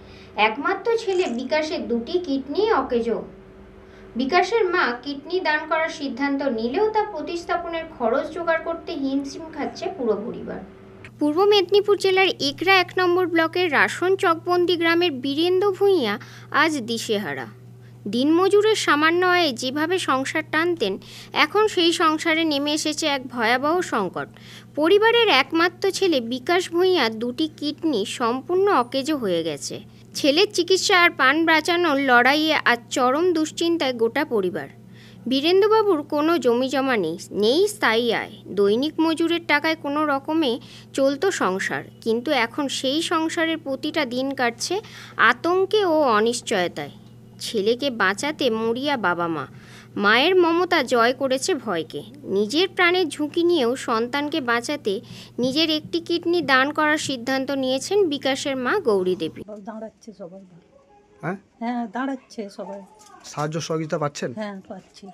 Speaker 4: একমাত্র ছেলে বিকাশের 2টি কিডনি অকেজো। বিকাশের মা কিডনি দান করার সিদ্ধান্ত নিলেও তা প্রতিস্থাপনের খরচ জোগাড় করতে হিমশিম খাচ্ছে পুরো পরিবার। পূর্ব মেদিনীপুর জেলার একরা 1 নম্বর ব্লকের রাসন চকবন্দি গ্রামের বীরেন্দ্র ভূঁইয়া আজ দিশেহারা। দিনমজুরের সামান্য আয়ে যেভাবে সংসার টানতেন, এখন সেই সংসারে নেমে এসেছে এক ভয়াবহ সংকট। পরিবারের একমাত্র ছেলে বিকাশ ভূঁইয়া 2টি কিডনি সম্পূর্ণ অকেজো হয়ে গেছে। ছেলের চিকিৎসা আর প্রাণ বাঁচানোর লড়াইয়ে আজ চরম দুশ্চিন্তায় গোটা পরিবার। বীরেন্দ্রবাবুর কোনো জমি জমা নেই স্থায়ী আয়। দৈনিক মজুরের টাকায় কোনো রকমে চলতো সংসার, কিন্তু এখন সেই সংসারের প্রতিটা দিন কাটছে আতঙ্কে ও অনিশ্চয়তায়। ছেলেকে বাঁচাতে মরিয়া বাবা মা। মায়ের মমতা জয় করেছে ভয়কে। নিজের প্রাণের ঝুঁকি নিয়েও সন্তানকে বাঁচাতে নিজের একটি কিডনি দান করার সিদ্ধান্ত নিয়েছেন বিকাশের মা গৌরী দেবী।
Speaker 12: দাঁড়াচ্ছে সবাই,
Speaker 9: হ্যাঁ
Speaker 12: হ্যাঁ দাঁড়াচ্ছে সবাই।
Speaker 9: সাহায্য সহযোগিতা পাচ্ছেন?
Speaker 12: হ্যাঁ পাচ্ছি।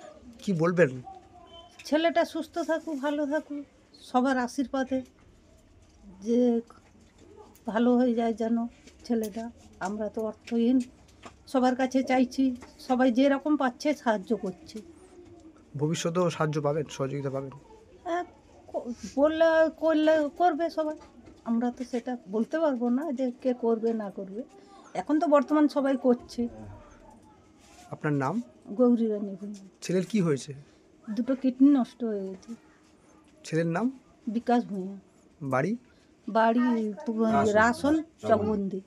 Speaker 9: কি বলবেন?
Speaker 12: ছেলেটা সুস্থ থাকুক, ভালো থাকুক, সবার আশীর্বাদে যে ভালো হয়ে যায় যেন ছেলেটা। আমরা তো অর্থহীন, সবার কাছে চাইছি, সবাই যেরকম পাচ্ছে সাহায্য করছে।
Speaker 9: ভবিষ্যতেও সাহায্য পাবেন, সহযোগিতা পাবেন?
Speaker 12: হ্যাঁ, বললে করবে সবাই। আমরা তো সেটা বলতে পারবো না যে কে করবে না করবে। এখন তো বর্তমান সবাই করছে।
Speaker 9: আপনার নাম?
Speaker 12: গৌরী রানী ভূঁইয়া।
Speaker 9: ছেলের কি হয়েছে?
Speaker 12: 2টো কিডনি নষ্ট হয়ে গেছে।
Speaker 9: ছেলের নাম?
Speaker 12: বিকাশ ভূঁইয়া।
Speaker 9: বাড়ি?
Speaker 12: বাড়ি রাসন চকবন্দি।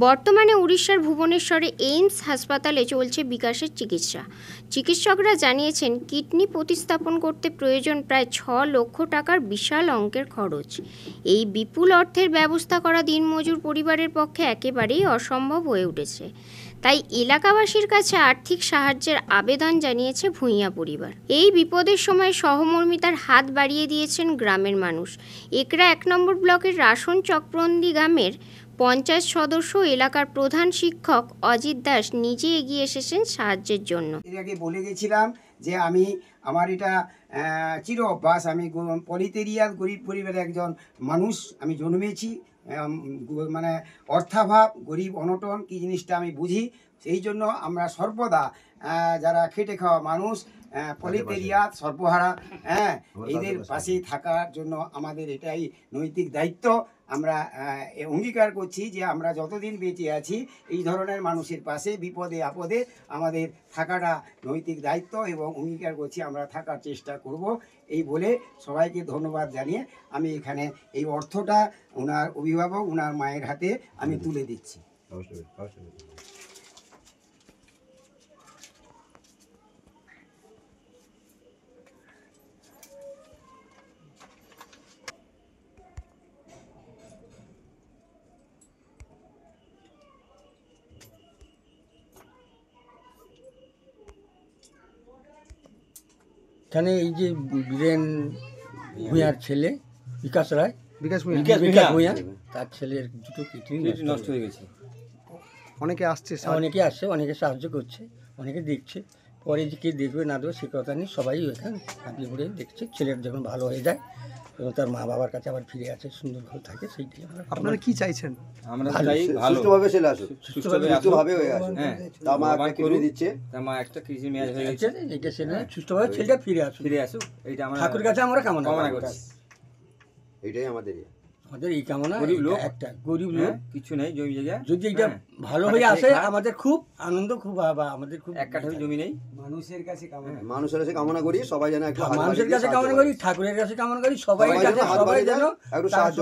Speaker 4: বর্তমানে উড়িষ্যার ভুবনেশ্বরে এইমস হাসপাতালে চলছে বিকাশের চিকিৎসা। চিকিৎসকরা জানিয়েছেন কিডনি প্রতিস্থাপন করতে প্রয়োজন প্রায় 6 লক্ষ টাকার বিশাল অঙ্কের খরচ। এই বিপুল অর্থের ব্যবস্থা করা দিনমজুর পরিবারের পক্ষে একেবারেই অসম্ভব হয়ে উঠেছে। তাই এলাকাবাসীর কাছে আর্থিক সাহায্যের আবেদন জানিয়েছে ভূঁইয়া পরিবার। এই বিপদের সময় সহমর্মিতার হাত বাড়িয়ে দিয়েছেন গ্রামের মানুষ। একরা 1 নম্বর ব্লকের রাসন চকবন্দি গ্রামের পঞ্চায়েত সদস্য, এলাকার প্রধান শিক্ষক অজিত দাস নিজে এগিয়ে এসেছেন সাহায্যের জন্য।
Speaker 13: এর আগে বলে গেছিলাম যে আমার এটা চির অভ্যাস। আমি পলিতেরিয়াল গরিব পরিবারের একজন মানুষ। আমি জন্মেছি, মানে অর্থাভাব, গরিব অনটন কী জিনিসটা আমি বুঝি। সেই জন্য আমরা সর্বদা যারা খেটে খাওয়া মানুষ, পলিতেরিয়াত, সর্বহারা, এদের পাশে থাকার জন্য আমাদের এটাই নৈতিক দায়িত্ব। আমরা অঙ্গীকার করছি যে আমরা যতদিন বেঁচে আছি এই ধরনের মানুষের পাশে বিপদে আপদে আমাদের থাকাটা নৈতিক দায়িত্ব, এবং অঙ্গীকার করছি আমরা থাকার চেষ্টা করব। এই বলে সবাইকে ধন্যবাদ জানিয়ে আমি এখানে এই অর্থটা ওনার অভিভাবক, ওনার মায়ের হাতে আমি তুলে দিচ্ছি।
Speaker 14: এখানে এই যে বীরেন ভূঁইয়ার ছেলে বিকাশ রায়,
Speaker 9: বিকাশ ভূঁইয়া,
Speaker 14: বিকাশ ভূঁইয়া, তার ছেলের দুটো কিডনি
Speaker 9: নষ্ট হয়ে গেছে। অনেকে আসছে,
Speaker 14: অনেকে আসছে, অনেকে সাহায্য করছে, অনেকে দেখছে। পরে যে কে দেখবে না দেবে সে কথা নেই, সবাই এখানে হাঁপিয়ে পড়ে দেখছে। ছেলের যখন ভালো হয়ে যায় এবং তার মা বাবার কাছে আবার ফিরে আসে, সুন্দরভাবে থাকে, সেইটাই
Speaker 9: আপনারা কি চাইছেন?
Speaker 15: আমরা চাই সুষ্ঠুভাবে ছেলে আসুক, সুষ্ঠুভাবে হয়ে আসুক। হ্যাঁ, তার মা একটা কিডনি দিচ্ছে, তার মা একটা কিডনি ম্যাচ হয়ে গেছে,
Speaker 14: এটা সে না সুষ্ঠুভাবে ছেলেটা ফিরে আসুক,
Speaker 15: এইটা আমরা
Speaker 14: ঠাকুরের কাছে আমরা কামনা
Speaker 15: করছি। এইটাই আমাদের
Speaker 14: এই কামনা।
Speaker 15: গরিব লোক,
Speaker 14: একটা গরিব লোক,
Speaker 15: কিছু নেই জমি জায়গা,
Speaker 14: যদি এটা ভালো হয়ে আসে আমাদের খুব আনন্দ, খুব আমাদের খুব।
Speaker 15: এক কাঠা জমি নেই,
Speaker 13: মানুষের কাছে
Speaker 15: কামনা করি, সবাই যেন একটু
Speaker 14: মানুষের কাছে কামনা করি, ঠাকুরের কাছে কামনা করি, সবাই যেন একটু সাহায্য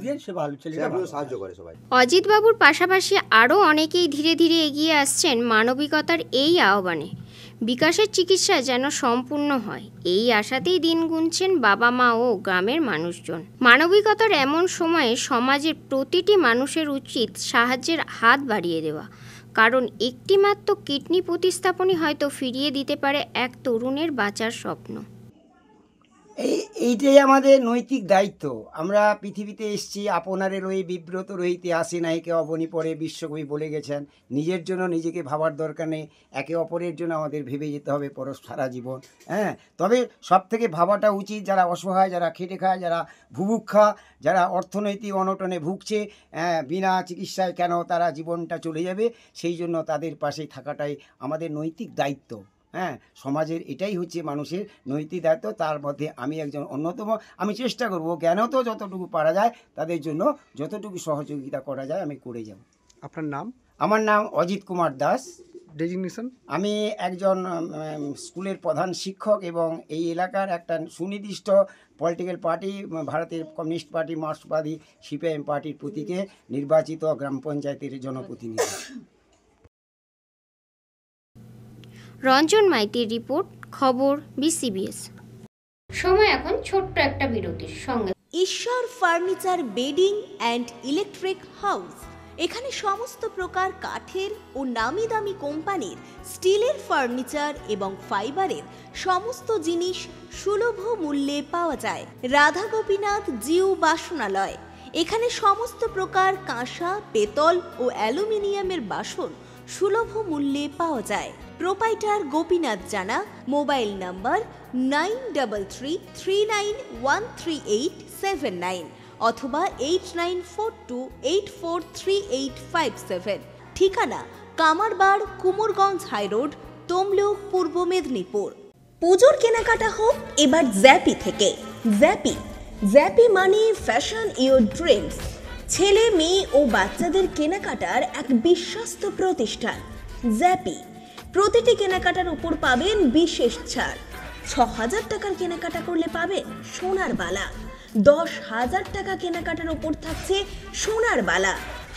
Speaker 14: দিয়ে সে ভালো ছেলেটা
Speaker 15: সাহায্য করে সবাই।
Speaker 4: অজিত বাবুর পাশাপাশি আরও অনেকেই ধীরে ধীরে এগিয়ে আসছেন মানবিকতার এই আহ্বানে। বিকাশের চিকিৎসা যেন সম্পূর্ণ হয় এই আশাতেই দিন গুনছেন বাবা মা ও গ্রামের মানুষজন। মানবিকতার এমন সময়ে সমাজের প্রতিটি মানুষের উচিত সাহায্যের হাত বাড়িয়ে দেওয়া, কারণ একটিমাত্র কিডনি প্রতিস্থাপনই হয়তো ফিরিয়ে দিতে পারে এক তরুণের বাঁচার স্বপ্ন।
Speaker 13: এইটাই আমাদের নৈতিক দায়িত্ব। আমরা পৃথিবীতে এসেছি আপনারে রয়ে বিব্রত রহিতে আসি নাহিকে অবনী পরে, বিশ্বকবি বলে গেছেন। নিজের জন্য নিজেকে ভাবার দরকার নেই, একে অপরের জন্য আমাদের ভেবে যেতে হবে সারা জীবন। হ্যাঁ, তবে সব থেকে ভাবাটা উচিত যারা অসহায়, যারা খেটে খায়, যারা ভুভুক্ষা, যারা অর্থনৈতিক অনটনে ভুগছে, বিনা চিকিৎসায় কেন তারা জীবনটা চলে যাবে, সেই জন্য তাদের পাশে থাকাটাই আমাদের নৈতিক দায়িত্ব। হ্যাঁ, সমাজের এটাই হচ্ছে মানুষের নৈতিক দায়িত্ব। তার মধ্যে আমি একজন অন্যতম। আমি চেষ্টা করব জ্ঞানত যতটুকু পারা যায় তাদের জন্য যতটুকু সহযোগিতা করা যায় আমি করে যাব।
Speaker 9: আপনার নাম?
Speaker 13: আমার নাম অজিত কুমার দাস।
Speaker 9: ডেজিগনেশন?
Speaker 13: আমি একজন স্কুলের প্রধান শিক্ষক এবং এই এলাকার একটা সুনির্দিষ্ট পলিটিক্যাল পার্টি, ভারতের কমিউনিস্ট পার্টি, মার্ক্সবাদী সিপিআইএম পার্টির প্রতীকে নির্বাচিত গ্রাম পঞ্চায়েতের জনপ্রতিনিধি।
Speaker 4: রঞ্জন মাইতির রিপোর্ট, খবর BCBS। সময় এখন ছোট্ট একটা বিরতির সঙ্গে।
Speaker 1: ঈশ্বর furniture bedding and electric house. এখানে সমস্ত প্রকার কাঠের ও নামি দামি কোম্পানির স্টিলের ফার্নিচার এবং ফাইবারের সমস্ত জিনিস সুলভ মূল্যে পাওয়া যায়। রাধা গোপীনাথ জিউ বাসনালয়। এখানে সমস্ত প্রকার কাঁসা, পেতল ও অ্যালুমিনিয়ামের বাসন সুলভ মূল্যে পাওয়া যায়। প্রোপাইটার গোপীনাথ জানা। মোবাইল নাম্বার 9333913879 অথবা 8942843857। ঠিকানা কামারবাড়, কুমোরগঞ্জ হাইরোড, তমলুক, পূর্ব মেদিনীপুর। পুজোর কেনাকাটা হোক এবার জ্যাপি থেকে। জ্যাপি মানে ফ্যাশন ইওর ড্রিমস। ছেলে, মেয়ে ও বাচ্চাদের কেনাকাটার এক বিশ্বস্ত প্রতিষ্ঠান জ্যাপি। প্রতিটি কেনাকাটার উপর পাবেন বিশেষ ছাড়। ৬,০০০ টাকার কেনাকাটা করলে পাবেন সোনার বালা। ১০,০০০ টাকা কেনাকাটার উপর থাকছে সোনার বালা।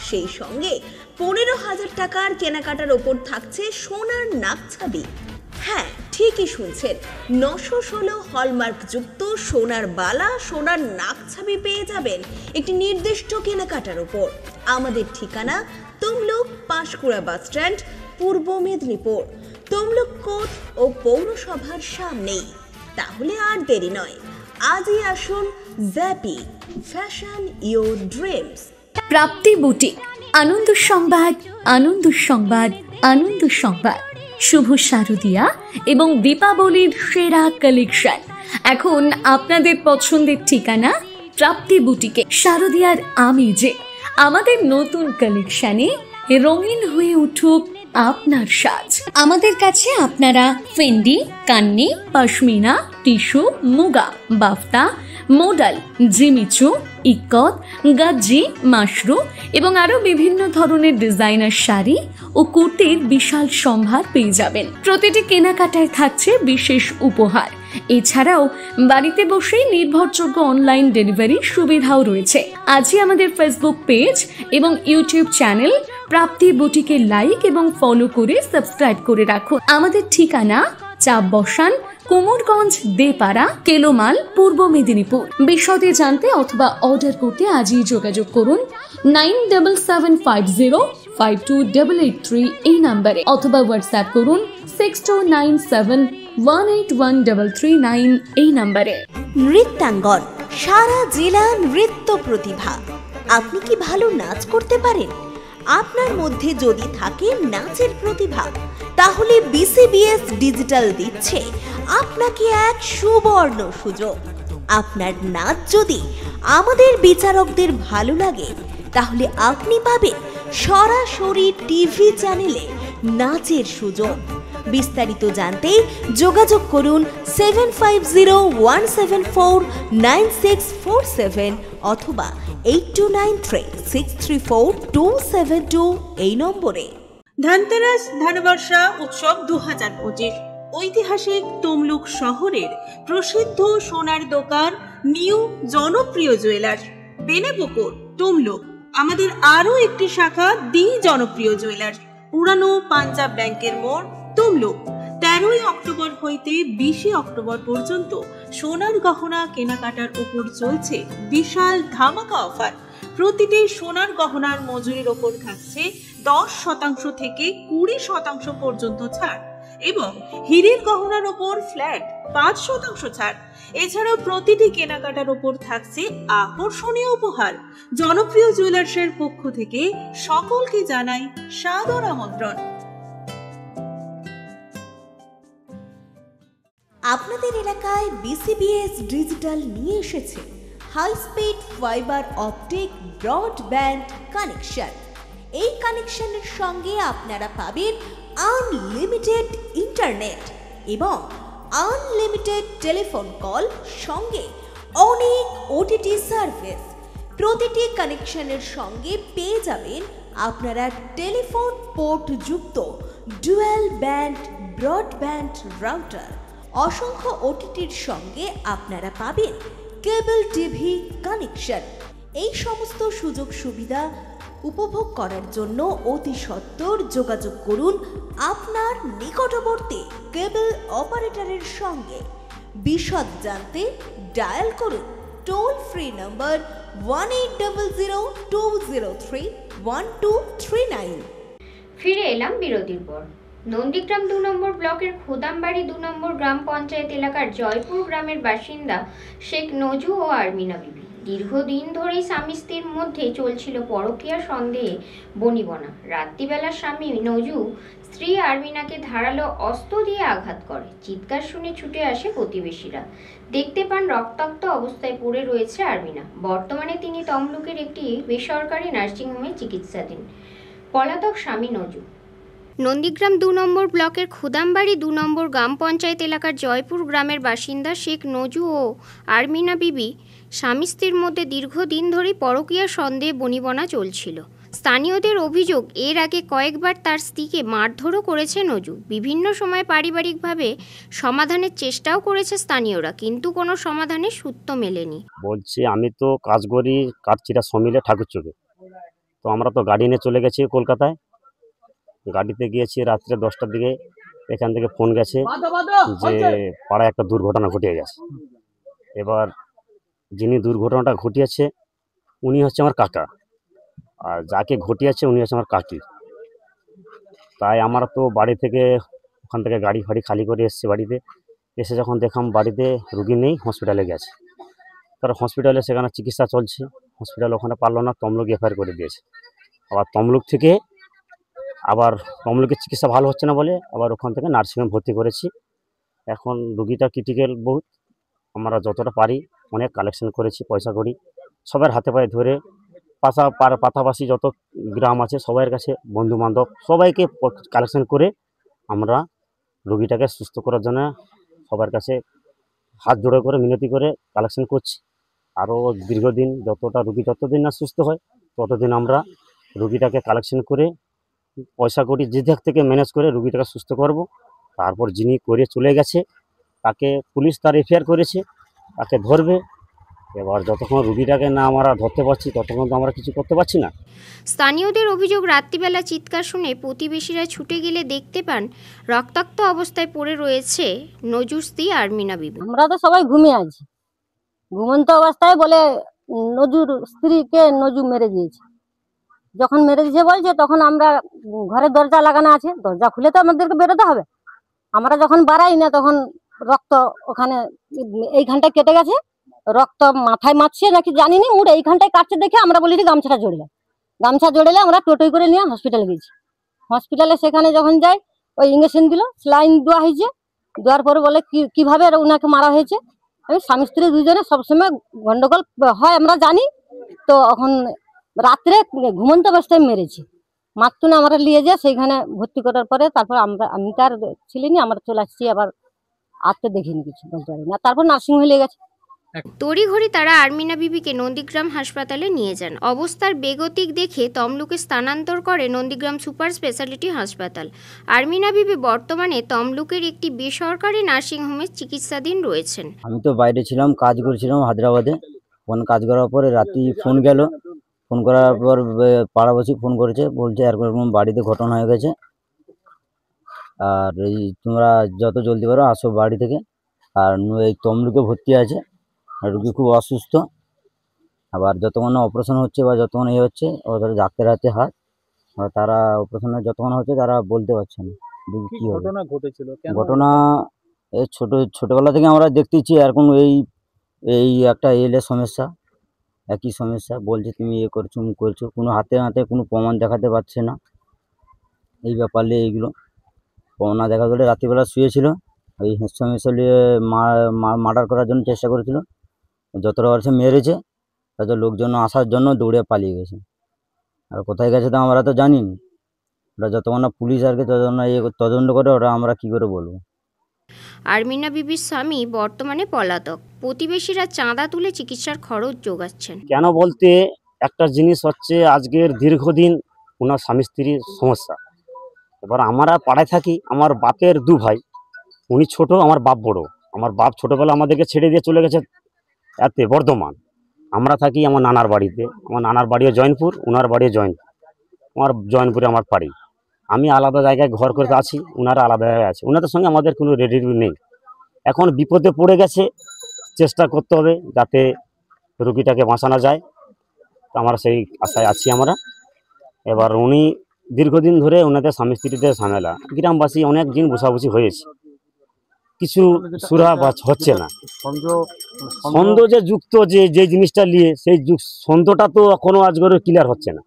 Speaker 1: সেই সঙ্গে ১৫,০০০ টাকার কেনাকাটার উপর থাকছে সোনার নাকছাবি। হ্যাঁ, ঠিকই শুনছেন, ৯১৬ হলমার্কযুক্ত সোনার বালা, সোনার নাকছাবি পেয়ে যাবেন একটি নির্দিষ্ট কেনাকাটার উপর। আমাদের ঠিকানা তমলুক পাঁশকুড়া বাস স্ট্যান্ড, পূর্ব মেদিনীপুর। তমলুক কোর্ট ও পৌরসভার সামনেই। তাহলে আর দেরি নয়, আজই আসুন জ্যাপি, fashion your dreams.
Speaker 2: Prapti boutique, আনন্দ সংবাদ, আনন্দ সংবাদ, আনন্দ সংবাদ। শুভ শারদিয়া এবং দীপাবলির সেরা কালেকশন এখন আপনাদের পছন্দের ঠিকানা প্রাপ্তি বুটিকে। শারদিয়ার আমেজে আমাদের নতুন কালেকশনে রঙিন হয়ে উঠুক আপনার সাজ। আমাদের কাছে আপনারা Fendi, Kanni, pashmina, tissue, muga, বাফতা, modal, Jimmy Choo, ikat, গাজ্জি, Mashru এবং আরো বিভিন্ন ধরনের ডিজাইনার শাড়ি ও কুর্তির বিশাল সম্ভার পেয়ে যাবেন। প্রতিটি কেনাকাটায় থাকছে বিশেষ উপহার। এছাড়াও বাড়িতে বসেই নির্ভরযোগ্য অনলাইন ডেলিভারি সুবিধাও রয়েছে। আজই আমাদের ফেসবুক পেজ এবং ইউটিউব চ্যানেল প্রাপ্তি বুটিকে লাইক এবং ফলো করে সাবস্ক্রাইব করে রাখুন। আমাদের ঠিকানা চাপ বসান, কুমোরগঞ্জ দেপাড়া, কেলোমাল, পূর্ব মেদিনীপুর। বিশদে জানতে অথবা অর্ডার করতে আজই যোগাযোগ করুন 9775052883 এই নম্বরে, অথবা হোয়াটসঅ্যাপ করুন 6297181339 এই নাম্বারে।
Speaker 1: নৃত্যাঙ্গন, সারা জেলা নৃত্য প্রতিভা। আপনি কি ভালো নাচ করতে পারেন? আপনার মধ্যে যদি থাকে নাচের প্রতিভা, তাহলে বিসিবিএস ডিজিটাল দিচ্ছে আপনাকে এক সুবর্ণ সুযোগ। আপনার নাচ যদি আমাদের বিচারকদের ভালো লাগে, তাহলে আপনি পাবেন সরাসরি টিভি চ্যানেলে নাচের সুযোগ। বিস্তারিত জানতে যোগাযোগ করুন 7501749647 অথবা 8293634272 এই নম্বরে।
Speaker 3: ধনতেরাস ধানবর্ষা উৎসব 2025 ঐতিহাসিক তমলুক শহরের প্রসিদ্ধ সোনার দোকান নিউ জনপ্রিয় জুয়েলার্স বেনেপুকুর তমলুক। আমাদের আরো একটি শাখা দি জনপ্রিয় জুয়েলার্স, পুরানো পাঞ্জাব ব্যাংকের মোড় তমলুক। 13 অক্টোবর হইতে 20 অক্টোবর পর্যন্ত সোনার গহনা কেনাকাটার উপর চলছে বিশাল ধামাকা অফার। প্রতিটি সোনার গহনার মজুরির ওপর থাকছে 10% থেকে 20% পর্যন্ত ছাড় এবং হীরের গহনার ওপর ফ্ল্যাট 5% ছাড়। এছাড়াও প্রতিটি কেনাকাটার ওপর থাকছে আকর্ষণীয় উপহার। জনপ্রিয় জুয়েলার্সের পক্ষ থেকে সকলকে জানাই সাদর আমন্ত্রণ।
Speaker 1: আপনাদের এলাকায় বিসিবিএস ডিজিটাল নিয়ে এসেছে high speed fibre optic broadband connection. এই কানেকশনের সঙ্গে আপনারা পাবেন আনলিমিটেড ইন্টারনেট এবং আনলিমিটেড টেলিফোন কল, সঙ্গে অনেক ওটিটি সার্ভিস। প্রতিটি কানেকশনের সঙ্গে পেয়ে যাবেন আপনারা টেলিফোন পোর্ট যুক্ত ডুয়াল ব্যান্ড ব্রডব্যান্ড রাউটার। অসংখ্য ওটিটির সঙ্গে আপনারা পাবেন কেবল টিভি কানেকশন। এই সমস্ত সুযোগ সুবিধা উপভোগ করার জন্য অতি সত্বর যোগাযোগ করুন আপনার নিকটবর্তী কেবল অপারেটরের সঙ্গে। বিশদ জানতে ডায়াল করুন টোল ফ্রি নম্বর 1800203139।
Speaker 4: ফিরে এলাম বিরতির পর। নন্দীগ্রাম 2 নম্বর ব্লকের খোদামবাড়ি 2 নম্বর গ্রাম পঞ্চায়েত এলাকার জয়পুর গ্রামের বাসিন্দা শেখ নজু ও আরমিনা বিবি দীর্ঘদিন ধরেই স্বামী স্ত্রীর মধ্যে চলছিল পরকীয়া সন্দেহে বনিবনা। রাত্রিবেলা স্বামী নজু স্ত্রী আরমিনাকে ধারালো অস্ত্র দিয়ে আঘাত করে। চিৎকার শুনে ছুটে আসে প্রতিবেশীরা। দেখতে পান রক্তাক্ত অবস্থায় পড়ে রয়েছে আরমিনা। বর্তমানে তিনি তমলুকের একটি বেসরকারি নার্সিংহোমে চিকিৎসাধীন। পলাতক স্বামী নজু। নন্দীগ্রাম 2 নম্বর ব্লকের খুদামবাড়ি 2 নম্বর গ্রাম পঞ্চায়েত এলাকার জয়পুর গ্রামের বাসিন্দা শেখ নজু ও আরমিনা বিবি স্বামী স্ত্রীর মধ্যে দীর্ঘদিন ধরেই পরকীয়া সন্দেহে বনিবনা চলছিল। স্থানীয়দের অভিযোগ, এর আগে কয়েকবার তার স্ত্রীকে মারধরও করেছে নজু। বিভিন্ন সময় পারিবারিকভাবে সমাধানের চেষ্টাও করেছে স্থানীয়রা, কিন্তু কোনো সমাধানের সূত্র মেলেনি।
Speaker 16: বলছি, আমি তো কাজ করি কাঠচিরা সমিলে ঠাকুরচকে। তো আমরা তো গাড়ি নিয়ে চলে গেছি কলকাতায়। গাড়িতে গিয়েছি রাত্রে 10টার দিকে। এখান থেকে ফোন গেছে যে পাড়ায় একটা দুর্ঘটনা ঘটে গেছে। এবার যিনি দুর্ঘটনাটা ঘটিয়েছে উনি হচ্ছে আমার কাকা, আর যাকে ঘটিয়েছে উনি হচ্ছে আমার কাকি। তাই আমরা তো বাড়ি থেকে ওখান থেকে গাড়ি ফাড়ি খালি করে এসেছি। বাড়িতে এসে যখন দেখলাম বাড়িতে রুগী নেই, হসপিটালে গেছে। তার হসপিটালে সেখানে চিকিৎসা চলছে। হসপিটাল ওখানে পারলো না, তমলুক এফআইআর করে দিয়েছে। আবার তমলুক থেকে তমলুকের চিকিৎসা ভালো হচ্ছে না বলে আবার ওখান থেকে নার্সিংহোমে ভর্তি করেছি। এখন রুগীটা ক্রিটিক্যাল বহুত। আমরা যতটা পারি অনেক কালেকশন করেছি, পয়সা করি সবার হাতে পায়ে ধরে। পাশাপাশি যত গ্রাম আছে সবার কাছে, বন্ধু বান্ধব সবাইকে কালেকশন করে আমরা রুগীটাকে সুস্থ করার জন্য সবার কাছে হাত জোড়ো করে মিনতি করে কালেকশন করছি। আরও দীর্ঘদিন রুগী যতদিন না সুস্থ হয় ততদিন আমরা রুগীটাকে কালেকশন করে পয়সা করি, যে দিক থেকে ম্যানেজ করে রুগীটাকে সুস্থ করব। তারপর যিনি করে চলে গেছে তাকে পুলিশ তার এফআইআর করেছে, তাকে ধরবে। এবার যতক্ষণ রুগীটাকে না আমরা ধরতে পারছি ততক্ষণ তো আমরা কিছু করতে পারছি না।
Speaker 4: স্থানীয়দের অভিযোগ, রাত্রিবেলা চিৎকার শুনে প্রতিবেশীরা ছুটে গেলে দেখতে পান রক্তাক্ত অবস্থায় পড়ে রয়েছে নজুর স্ত্রী আরমিনা বিবি।
Speaker 17: আমরা তো সবাই ঘুমিয়ে আছি, ঘুমন্ত অবস্থায় বলে নজুর স্ত্রীকে নজু মেরে দিয়েছে। যখন মেরে দিয়েছে বলছে, তখন আমরা ঘরের দরজা লাগানো আছে, দরজা খুলে তো আমাদেরকে বেরোতে হবে। আমরা যখন বাড়াই না তখন রক্ত ওখানে এইখানটায় কেটে গেছে, রক্ত মাথায় মারছে নাকি জানি না, মুড়ে এইখানটায় কাটছে দেখে আমরা বলি গামছাটা জড়লে, গামছা জড়লে আমরা টোটোই করে নিয়ে হসপিটালে গেছি। হসপিটালে সেখানে যখন যাই ওই ইঞ্জেকশন দিল, স্লাইন দেওয়া হয়েছে, দেওয়ার পরে বলে কিভাবে ওনাকে মারা হয়েছে। আমি স্বামী স্ত্রী দুজনে সবসময় গন্ডগোল হয় আমরা জানি, তো এখন রাত্রে ঘুমন্ত অবস্থায় মেরেছি। মাত্র আমরা নিয়ে যাই সেইখানে ভর্তি করার পরে তারপর আমি তার ছিলিনি, আমরা চলে আসছি, আবার আর তো দেখিনি কিছু বলতে পারি না। তারপর নার্সিংহোমে নিয়ে গেছে।
Speaker 4: তড়িঘড়ি তারা আরমিনা বিবিকে নন্দীগ্রাম হাসপাতালে নিয়ে যান। অবস্থার বেগতিক দেখে তমলুকে স্থানান্তর করে নন্দীগ্রাম সুপার স্পেশালিটি হাসপাতাল। আরমিনা বিবি বর্তমানে তমলুকের একটি বেসরকারি নার্সিংহোমে চিকিৎসাধীন রয়েছেন।
Speaker 18: আমি তো বাইরে ছিলাম, কাজ করছিলাম হায়দ্রাবাদে। কাজ করার পরে রাতে ফোন গেল, ফোন করার পর পাড়াবাসী ফোন করেছে, বলছে এরকম বাড়িতে ঘটনা হয়ে গেছে, আর এই তোমরা যত জলদি পারো আসো বাড়ি থেকে। আর এই তমলুকে ভর্তি আছে, রুগী খুব অসুস্থ, আবার যতক্ষণ অপারেশন হচ্ছে বা যতক্ষণ ইয়ে হচ্ছে ওদের ডাক্তার হাতে হাত, তারা অপারেশনের যতক্ষণ হচ্ছে তারা বলতে পারছে না কি হবে।
Speaker 6: ঘটনা ঘটেছিল?
Speaker 18: ঘটনা এই ছোটবেলা থেকে আমরা দেখতেছি এরকম এই একটা এলে সমস্যা, একই সমস্যা বলছে তুমি এ করছো মুখ করছো, কোনো হাতে কোনো প্রমাণ দেখাতে পারছে না। এই ব্যাপারে এইগুলো প্রমাণ না দেখা গেলে রাত্রিবেলা শুয়েছিল, ওই সমস্যা নিয়ে মার্ডার করার জন্য চেষ্টা করেছিল, যতটা পারছে মেরেছে, তাদের লোকজন আসার জন্য দৌড়ে পালিয়ে গেছে। আর কোথায় গেছে তো আমরা তো জানি না, ওরা যতক্ষণ না পুলিশ আর কি তদন্ত করে ওরা আমরা কি করে বলবো।
Speaker 4: আরমিনা বিবির স্বামী বর্তমানে পলাতক। প্রতিবেশীরা চাঁদা তুলে চিকিৎসার খরচ জোগাচ্ছেন।
Speaker 16: কেন বলতে একটা জিনিস হচ্ছে আজকের দীর্ঘদিন ওনার স্বামী স্ত্রীর সমস্যা। এবার আমরা পাড়ায় থাকি, আমার বাপের দু ভাই, উনি ছোট, আমার বাপ বড়। আমার বাপ ছোটবেলা আমাদেরকে ছেড়ে দিয়ে চলে গেছে এতে বর্ধমান। আমরা থাকি আমার নানার বাড়িতে, আমার নানার বাড়িও জয়নপুর, ওনার বাড়িও জয়নপুর, আমার জয়নপুরে আমার বাড়ি। আমি আলাদা জায়গায় ঘর করে আছি, ওনারা আলাদা জায়গায় আছে, ওনাদের সঙ্গে আমাদের কোনো রিলেটিভ নেই। এখন বিপদে পড়ে গেছে, চেষ্টা করতে হবে যাতে রুগীটাকে বাঁচানো যায়, আমরা সেই আশায় আছি আমরা। এবার উনি দীর্ঘদিন ধরে ওনাদের স্বামী স্ত্রীদের ঝামেলা, গ্রামবাসী অনেক দিন বসাবসি হয়েছে, কিছু সুরা বা হচ্ছে না। সন্দেহ যে যুক্ত যে জিনিসটা নিয়ে সেই সন্দেহটা তো কোনো আজকের ক্লিয়ার হচ্ছে না।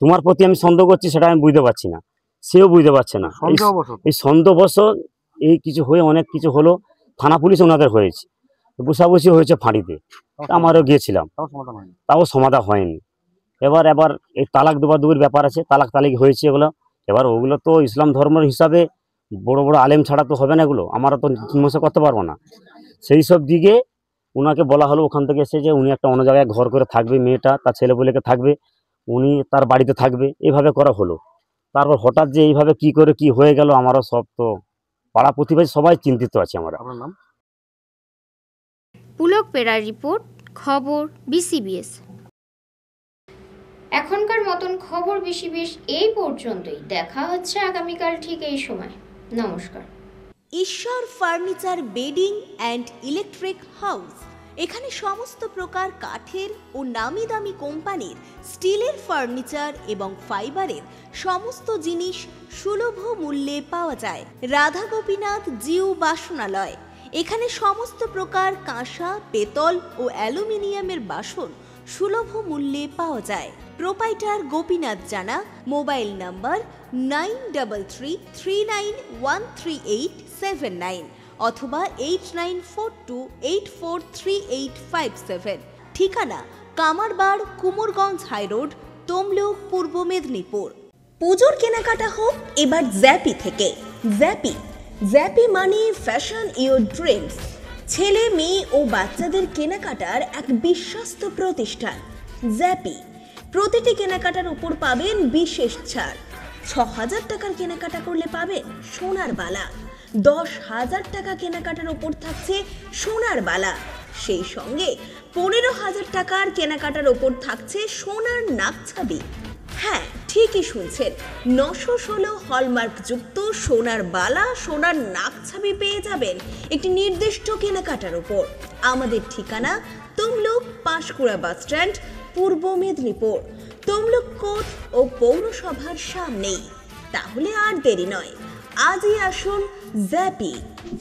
Speaker 16: তোমার প্রতি আমি সন্দেহ করছি সেটা আমি বুঝতে পারছি না, সেও বুঝতে পারছে না। এই সন্দেহবশত এই কিছু হয়ে অনেক কিছু হলো, থানা পুলিশ ওনাদের হয়েছে, বসাবসি হয়েছে ফাঁড়িতে, আমারও গিয়েছিলাম, তাও সমাধান হয়নি। এবার এই তালাক দুবার ব্যাপার আছে, তালাক হয়েছে এগুলো। এবার ওগুলো তো ইসলাম ধর্মের হিসাবে বড় বড় আলেম ছাড়া তো হবে না, এগুলো আমরা তো মীমাংসা করতে পারবো না। সেই সব দিকে ওনাকে বলা হলো ওখান থেকে এসে যে উনি একটা অন্য জায়গায় ঘর করে থাকবে, মেয়েটা তার ছেলেপুলেকে থাকবে, উনি তার বাড়িতে থাকবে, এইভাবে করা হলো। তারপর হঠাৎ যে এইভাবে কি করে কি হয়ে গেল, আমারও সব তো পাড়া প্রতিবেশী সবাই চিন্তিত আছি আমরা।
Speaker 4: পুলক পেরার রিপোর্ট, খবর বিসিবিএস। এখনকার মতন খবর বিসিবিএস এই পর্যন্তই। দেখা হচ্ছে আগামীকাল ঠিক এই সময়। নমস্কার।
Speaker 1: ঈশ্বর furniture bedding and electric house. এখানে সমস্ত প্রকার কাঠের ও নামি দামি কোম্পানির স্টিলের ফার্নিচার এবং ফাইবারের সমস্ত জিনিস সুলভ মূল্যে পাওয়া যায়। রাধা গোপীনাথ জিউ বাসনালয়। এখানে সমস্ত প্রকার কাঁসা, পেতল ও অ্যালুমিনিয়ামের বাসন সুলভ মূল্যে পাওয়া যায়। প্রোপাইটার গোপীনাথ জানা। মোবাইল নাম্বার 9333913879 অথবা 8942843857। ঠিকানা কামারবাড়, কুমোরগঞ্জ হাইরোড, তমলুক, পূর্ব মেদিনীপুর। পুজোর কেনাকাটা হোক এবার জ্যাপি থেকে। জ্যাপি মানে ফ্যাশন ইওর ড্রিমস। ছেলে, মেয়ে ও বাচ্চাদের কেনাকাটার এক বিশ্বস্ত প্রতিষ্ঠান জ্যাপি। প্রতিটি কেনাকাটার উপর পাবেন বিশেষ ছাড়। ৬,০০০ টাকার কেনাকাটা করলে পাবেন সোনার বালা। ১০,০০০ টাকা কেনাকাটার উপর থাকছে সোনার বালা। সেই সঙ্গে ১৫,০০০ টাকার কেনাকাটার উপর থাকছে সোনার নাকছাবি। হ্যাঁ, ঠিকই শুনছেন, ৯১৬ হলমার্কযুক্ত সোনার বালা, সোনার নাকছাবি পেয়ে যাবেন একটি নির্দিষ্ট কেনাকাটার উপর। আমাদের ঠিকানা তমলুক, পাঁশকুড়া বাসস্ট্যান্ড, পূর্ব মেদিনীপুর। তমলুক কোর্ট ও পৌরসভার সামনেই। তাহলে আর দেরি নয়, আজই আসুন জ্যাপি,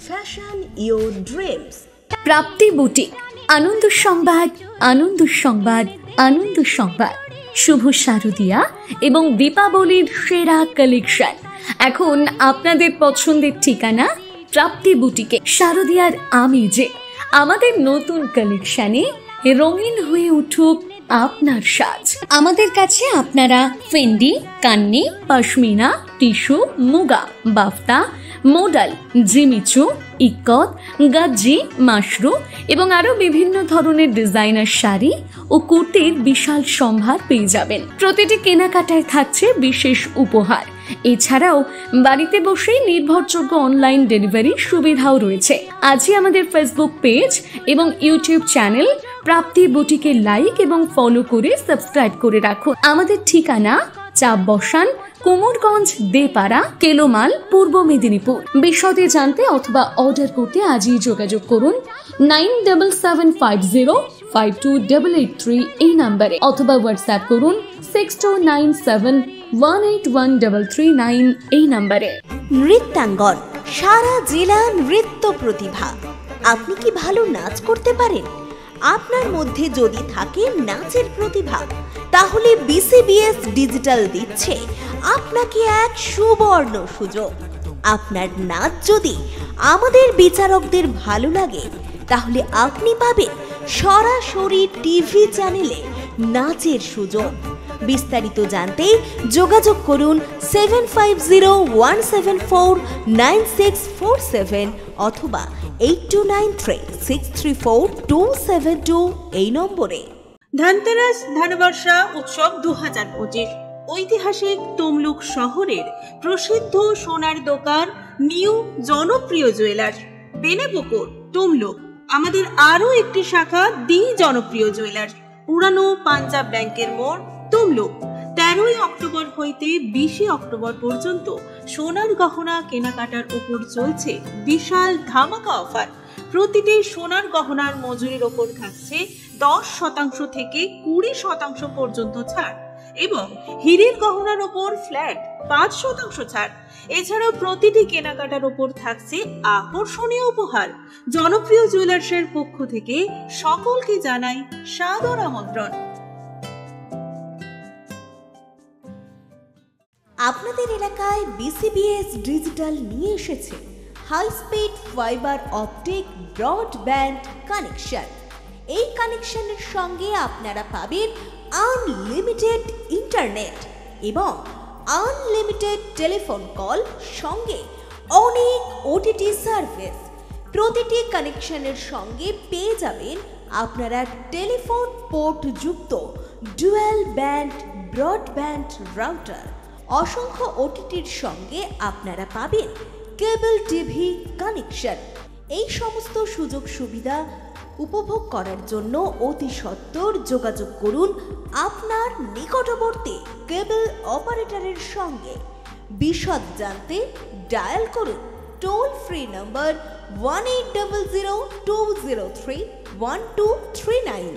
Speaker 1: fashion your dreams.
Speaker 2: Prapti boutique, আনন্দ সংবাদ, আনন্দ সংবাদ, আনন্দ সংবাদ। শুভ শারদিয়া এবং দীপাবলির সেরা কালেকশন এখন আপনাদের পছন্দের ঠিকানা প্রাপ্তি বুটিকে। শারদিয়ার আমেজে আমাদের নতুন কালেকশনে রঙিন হয়ে উঠুক আপনার সাজ। আমাদের কাছে আপনারা Fendi, Kanni, pashmina, tissue, muga, বাফতা, modal, Jimmy Choo, ikat, গাজ্জি, Mashru এবং আরো বিভিন্ন ধরনের ডিজাইনার শাড়ি ও কুর্তির বিশাল সম্ভার পেয়ে যাবেন। প্রতিটি কেনাকাটায় থাকছে বিশেষ উপহার। এছাড়াও বাড়িতে বসেই নির্ভরযোগ্য অনলাইন ডেলিভারি সুবিধাও রয়েছে। আজই আমাদের ফেসবুক পেজ এবং ইউটিউব চ্যানেল প্রাপ্তি বুটিকে লাইক এবং ফলো করে সাবস্ক্রাইব করে রাখুন। আমাদের ঠিকানা চাপ বসান, কুমোরগঞ্জ, দেপাড়া, কেলোমাল, পূর্ব মেদিনীপুর। বিশদে জানতে অথবা অর্ডার করতে আজই যোগাযোগ করুন 9775052883 এই নম্বরে, অথবা হোয়াটসঅ্যাপ করুন 6297181339 এই নম্বরে।
Speaker 1: নৃত্যাঙ্গন, সারা জেলা নৃত্য প্রতিভা। আপনি কি ভালো নাচ করতে পারেন? আপনার মধ্যে যদি থাকে নাচের প্রতিভা, তাহলে বিসিবিএস ডিজিটাল দিচ্ছে আপনাকে এক সুবর্ণ সুযোগ। আপনার নাচ যদি আমাদের বিচারকদের ভালো লাগে, তাহলে আপনি পাবেন সরাসরি টিভি চ্যানেলে নাচের সুযোগ। বিস্তারিত জানতে যোগাযোগ করুন 7501749647 অথবা 8293634272 এই নম্বরে।
Speaker 3: ধনতেরাস ধানবর্ষা উৎসব 2025 ঐতিহাসিক তমলুক শহরের প্রসিদ্ধ সোনার দোকান নিউ জনপ্রিয় জুয়েলার্স বেনেপুকুর তমলুক আমাদের আরো একটি শাখা দি জনপ্রিয় জুয়েলার্স, পুরানো পাঞ্জাব ব্যাংকের মোড় তমলুক। 13 অক্টোবর হইতে 20 অক্টোবর পর্যন্ত সোনার গহনা কেনাকাটার উপর চলছে বিশাল ধামাকা অফার। প্রতিটি সোনার গহনার মজুরির ওপর থাকছে 10% থেকে 20% পর্যন্ত ছাড় এবং হীরের গহনার ওপর ফ্ল্যাট 5% ছাড়। এছাড়াও প্রতিটি কেনাকাটার ওপর থাকছে আকর্ষণীয় উপহার। জনপ্রিয় জুয়েলার্সের পক্ষ থেকে সকলকে জানাই সাদর আমন্ত্রণ।
Speaker 1: আপনাদের এলাকায় বিসিবিএস ডিজিটাল নিয়ে এসেছে high speed fibre optic broadband connection. এই কানেকশনের সঙ্গে আপনারা পাবেন আনলিমিটেড ইন্টারনেট এবং আনলিমিটেড টেলিফোন কল, সঙ্গে অনেক ওটিটি সার্ভিস। প্রতিটি কানেকশনের সঙ্গে পেয়ে যাবেন আপনারা টেলিফোন পোর্ট যুক্ত ডুয়াল ব্যান্ড ব্রডব্যান্ড রাউটার। অসংখ্য ওটিটির সঙ্গে আপনারা পাবেন কেবল টিভি কানেকশন। এই সমস্ত সুযোগ সুবিধা উপভোগ করার জন্য অতি সত্বর যোগাযোগ করুন আপনার নিকটবর্তী কেবল অপারেটরের সঙ্গে। বিশদ জানতে ডায়াল করুন টোল ফ্রি নম্বর 1800203139।